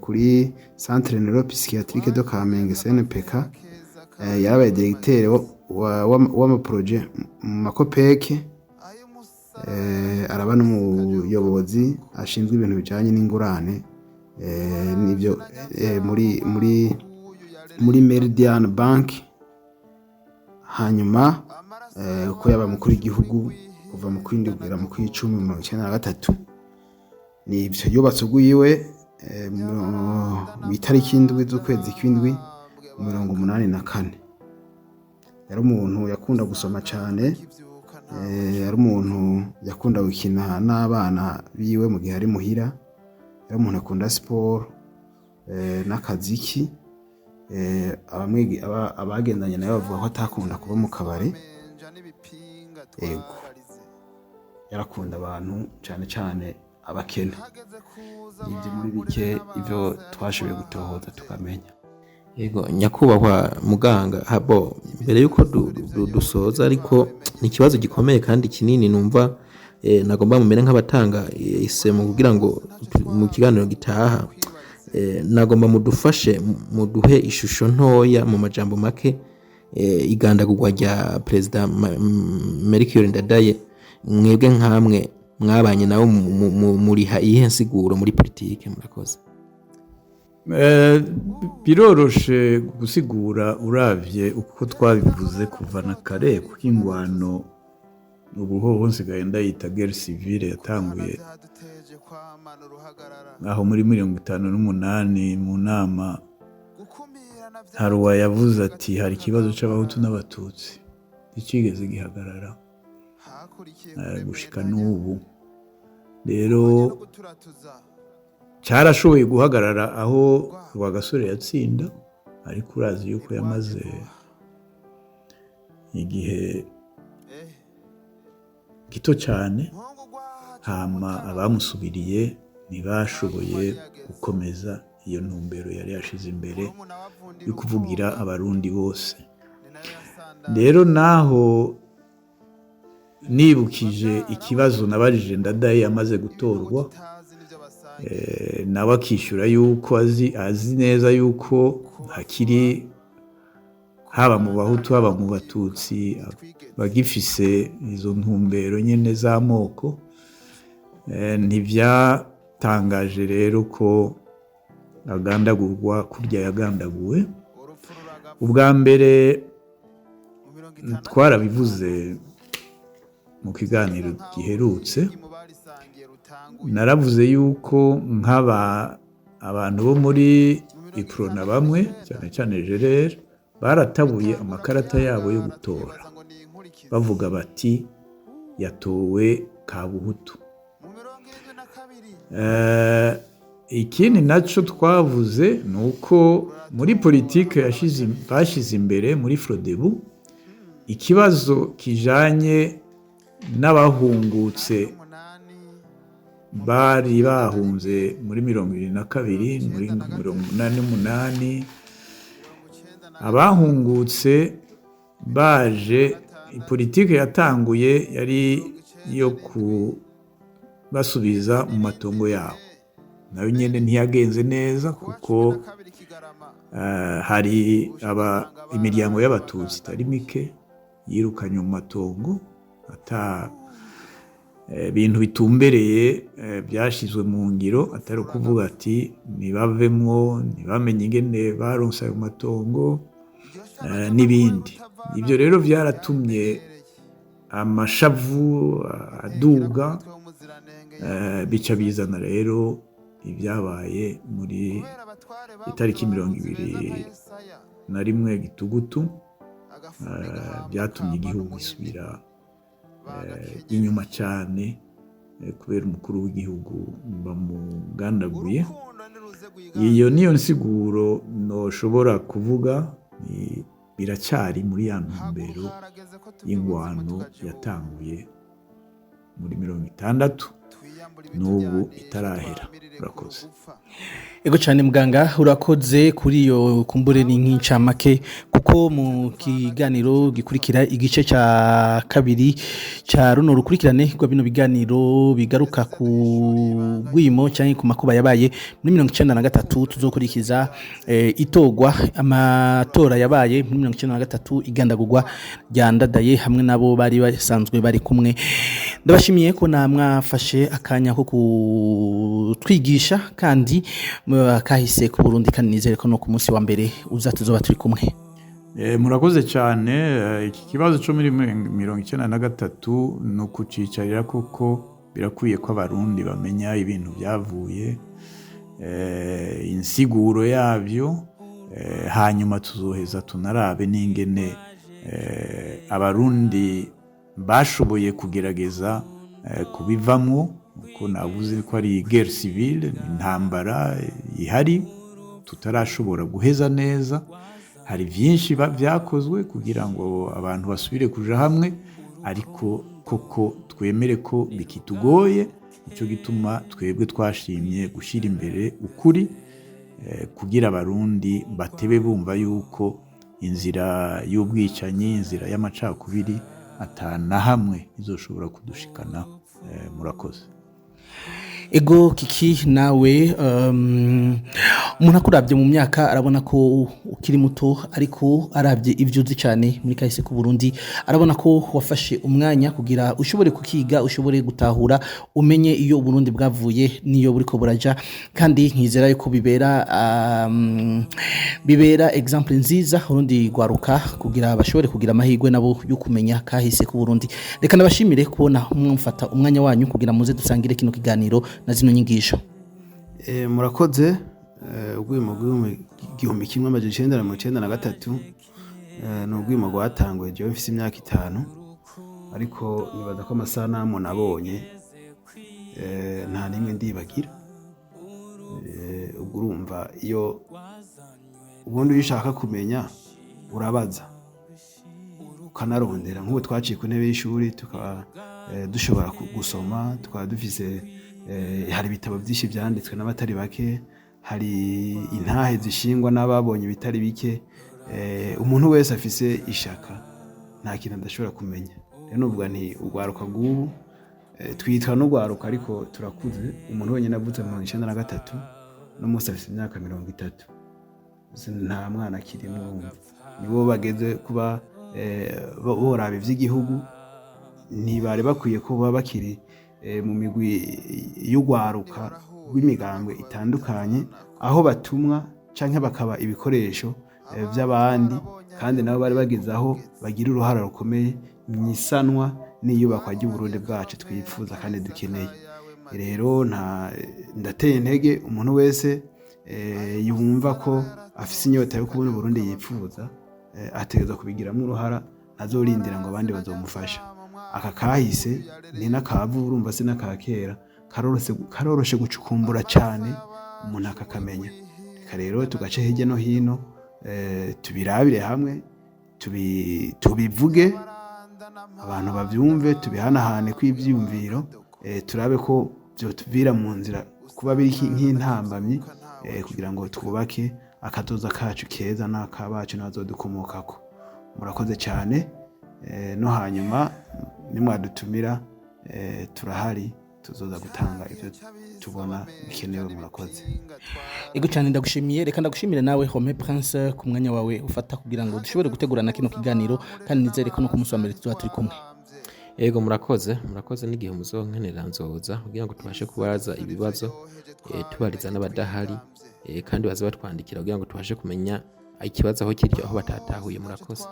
kuri Centre Neuropsychiatrique de Kamenge CNPK, yarabaye directeur w'amaprojet mu makopeke, araba n'umuyobozi ashinzwe ibintu bijanye n'ingurane n'ibyo muri Meridian Bank. Hanyuma uko yaba mukuru w'igihugu kuva mu kwindi kugera mu kw'icumi mu 1993, nibyo yubatse ugwiwe mu itariki 7 z'ukwezi kw'indwi mu 1984. Yari umuntu yakunda gusoma cyane, yari umuntu yakunda gukina n'abana biwe mu gihe ari muhira, yari umuntu akunda siporo n'akaziki. Abagendanye nawe bavuga ko atakunda kuba mu kabari. Yarakunda abantu cyane cyane abakene. Ibyo muri bike ivyo twashoboye gutohoza tukamenya. Yego nyakubahwa muganga, habo mbere yuko dusoza, ariko ni ikibazo gikomeye kandi kinini numva nagomba mumere nk'abatanga isemo kugira ngo mu kiganiro gitaha nagomba mudufashe muduhe ishusho ntoya mu majambo make igandagurwa rya President Melchior Ndadaye, mwebwe nkamwe mwabanye nawe muriha iyihe nsiguro muri politike? Murakoze. Biroroshe gusigura uravye uko twabivuze kuva na kare, kuko ingwano ubuhoho nsigaye ndayita guerre civile yatanguye aho muri 58 mu nama. Hari uwayavuze ati hari ikibazo c'abahutu n'abatutsi ntikigeze gihagarara gushika n'ubu. Rero cyarashoboye guhagarara aho Rwagasore yatsinda, ariko urazi yuko yamaze igihe gito cyane, hama abamusubiriye ntibashoboye gukomeza iyo ntumbero yari yashize imbere yo kuvugira abarundi bose. Rero naho nibukije ikibazo nabarije Ndadaye amaze gutorwa, nawe akishyura yuko azi neza yuko hakiri haba mu bahutu haba mu batutsi bagifise izo ntumbero nyene z'amoko. Ntibyatangaje rero ko agandagurwa kurya yagandaguwe. Ubwa mbere twarabivuze mu kiganiro giherutse, naravuze yuko abantu bo muri iprona bamwe cyane cyane Gerere baratabuye amakarata yabo yo gutora bavuga bati yatowe Kabuhutu. Ikindi nacyo twavuze ni uko muri politike bashyize imbere muri Frodebu ikibazo kijanye n'abahungutse bari bahunze muri 2022 muri 1988 abahungutse baje politike yatanguye yari yo kubasubiza mu matongo yabo, nayo nyene ntiyagenze neza kuko hari imiryango y'abatutsi itari mike yirukanye mu matongo ata bintu bitumbereye byashizwe mu ngiro, atari kuvuga ati nibavemwo ntibamenye ingene baronse ayo matongo n'ibindi. Ibyo rero byaratumye amashavu aduga, bica bizana rero ibyabaye muri itariki 21 Gitugutu, byatumye igihugu gisubira inyuma cyane kubera umukuru w'igihugu bamugandaguye. Iyo niyo nsiguro noshobora kuvuga, biracyari muri ya ntumbero y'ingwano yatanguye muri 60 n'ubu itarahera. Urakoze. Ego cyane muganga, urakoze kuri iyo kumbure n'incamake, kuko mu kiganiro gikurikira igice cya kabiri cya runo rukurikirane rwa bino biganiro bigaruka ku gwimo cyangwa ku makuba yabaye muri 1993 tuzokurikiza itogwa amatora yabaye muri 1993 igandagurwa ryandadaye hamwe nabo bari basanzwe bari kumwe. Ndabashimiye ko namwafashe akanya ko kutwigisha kandi kahise ku Burundi, kandi nizere ko no ku munsi wa mbere tuzoba turi kumwe. Murakoze cyane. Iki kibazo cyo muri 1993 no kucicarira kuko birakwiye ko abarundi bamenya ibintu byavuye, insiguro yabyo, hanyuma tuzoheza tunarabe n'ingene abarundi bashoboye kugerageza kubivamwo, kuko navuze ko ari guerre civile, intambara ihari tutarashobora guheza neza. Hari byinshi byakozwe kugira ngo abantu basubire kuja hamwe, ariko koko twemere ko bikitugoye. Nicyo gituma twebwe twashimye gushyira imbere ukuri, kugira abarundi batebe bumva yuko inzira y'ubwicanyi, inzira y'amacakubiri atana hamwe izoshobora kudushikana. Murakoze. Ego Kiki, nawe umuntu akurabye mu myaka arabona ko ukiri muto, ariko arabye ibyo uzi cyane muri kahise ku Burundi arabona ko wafashe umwanya kugira ushobore kukiga, ushobore gutahura, umenye iyo Burundi bwavuye niyo buriko buraja, kandi nkizera yuko bibera example nziza urundi gwaruka kugira bashobore kugira amahirwe nabo yo kumenya kahise ku Burundi. Reka nabashimire kubona mwumfata umwanya wanyu kugira muze dusangire kino kiganiro na zino nyigisho. Murakoze. Ugwimo gw'igihumbi kimwe amajana 1993 no gwimo gwatanguye je mfise imyaka 5, ariko nibaza ko amasanamu nabonye nta nimwe ndibagira. Ubwo urumva iyo ubundi uyishaka kumenya urabaza ukanarondera, nk'ubu twaciye ku ntebe y'ishuri tukaba dushobora gusoma, tukaba dufise hari ibitabo byinshi byanditswe n'abatari bake, hari intahe zishingwa n'ababonye bitari bike. Umuntu wese afise ishaka nta kintu adashobora kumenya. Rero nuvuga nti ugwaruka gubu twitwa no gwaruka, ariko turakuze. Umuntu wenyine avutse mu 1993 no musa afise imyaka 30, nta mwana akiri n'umwe. Nibo bageze kuba boraba ivy'igihugu, ntibari bakwiye kuba bakiri mu migwi y'ugwaruka rw'imigambwe itandukanye aho batumwa canke bakaba ibikoresho by'abandi kandi nabo bari bageze aho bagira uruhara rukomeye mu isanwa n'iyubakwa ry'Uburundi bwacu twifuza kandi dukeneye. Rero ndateye intege umuntu wese yumva ko afise inyota yo kubona Burundi yifuza ategerezwa kubigiramo uruhara azorindira ngo abandi bazomufasha. Aka kahise ni n'akavu urumva se n'akakera karoroshe gucukumbura cyane umuntu akakamenya. Reka rero tugace hirya no hino tubirabire hamwe tubivuge abantu bavyumve tubihanahane kw'ivyumviro turabe ko vyotuvira mu nzira kuba biri nk'intambamyi kugira ngo twubake akazoza kacu keza n'akabacu n'abazodukomokako. Murakoze cyane no hanyuma nimwadutumira turahari tuzoza gutanga ivyo tubona bikenewe. Murakoze. Ego cyane ndagushimiye, reka ndagushimire nawe Home Prince ku mwanya wawe ufata kugira ngo dushobore gutegurana kino kiganiro kandi nizere ko no kumusomera turi kumwe. Ego murakoze n'igihe muzonkenera nzoza kugira ngo tubashe kubaza ibibazo tubariza n'abadahari kandi baze batwandikira kugira ngo tubashe kumenya ikibazo aho kiryo aho batatahuye. Murakoze.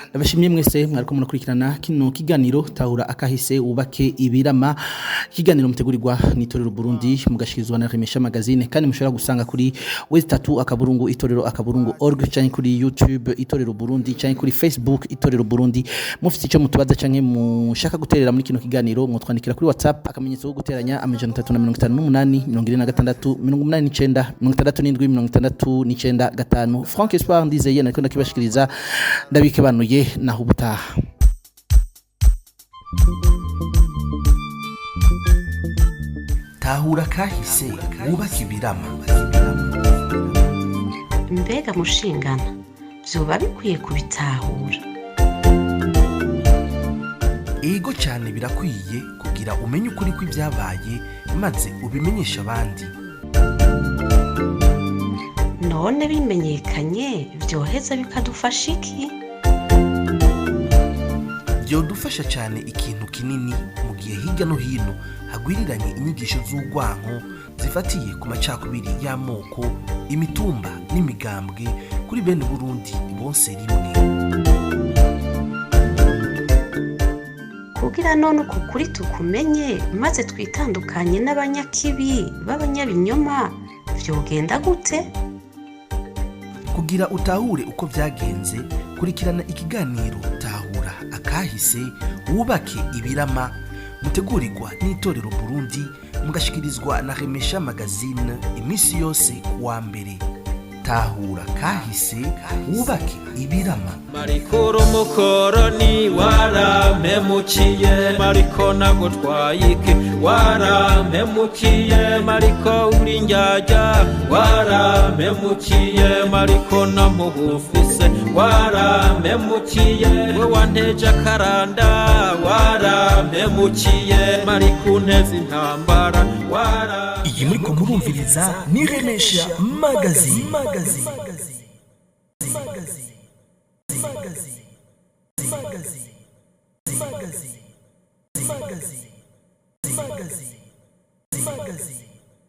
Ndabashimiye mwese mwariko munakurikirana kino kiganiro tahura akahise wubake ibirama. Kiganiro mutegurirwa n'itorero Burundi mugashikirizwa na Remesha Magazine kandi mushobora gusanga kuri Web3 akaburungu itorero akaburungu org canke kuri YouTube itorero Burundi canke kuri Facebook itorero Burundi. Mufite icyo mutubaza canke mushaka guterera muri kino kiganiro mutwandikira kuri WhatsApp akamenyetso ko guteranya 358 26 89 67 Frank Espoir ndizeye nariko ndakibashikiriza ndabikebanuye naho ubutaha. Tahura kahise wubake ibirama. Mbega mushingana vyoba bikwiye kubitahura. Ego cyane birakwiye kugira umenye ukuri kw'ibyabaye maze ubimenyesha abandi. None bimenyekanye vyoheza bikadufasha iki? Byodufasha cyane ikintu kinini mu gihe hirya no hino hagwiriranye inyigisho z'ugwanko zifatiye ku macakubiri y'amoko, imitumba n'imigambwe kuri bene Burundi bonse rimwe. Kugira none uko kuri tukumenye maze twitandukanye n'abanyakibi b'abanyabinyoma vyogenda gute? Kugira utahure uko vyagenze kurikirana ikiganiro tahura akahise wubake ibirama mutegurirwa n'itorero Burundi mugashikirizwa na Remesha Magazine imisi yose kuwa mbere. Tahura kahise wubake ibirama. Marikuru mukoroni warampemukiye mariko nagutwayike warampemukiye mariko uri njyajya warampemukiye mariko namubufise warampemukiye we wanteje akaranda warampemukiye mariko unteze intambara iyi muriko murumviriza ni Remesha Magazine. Magazine.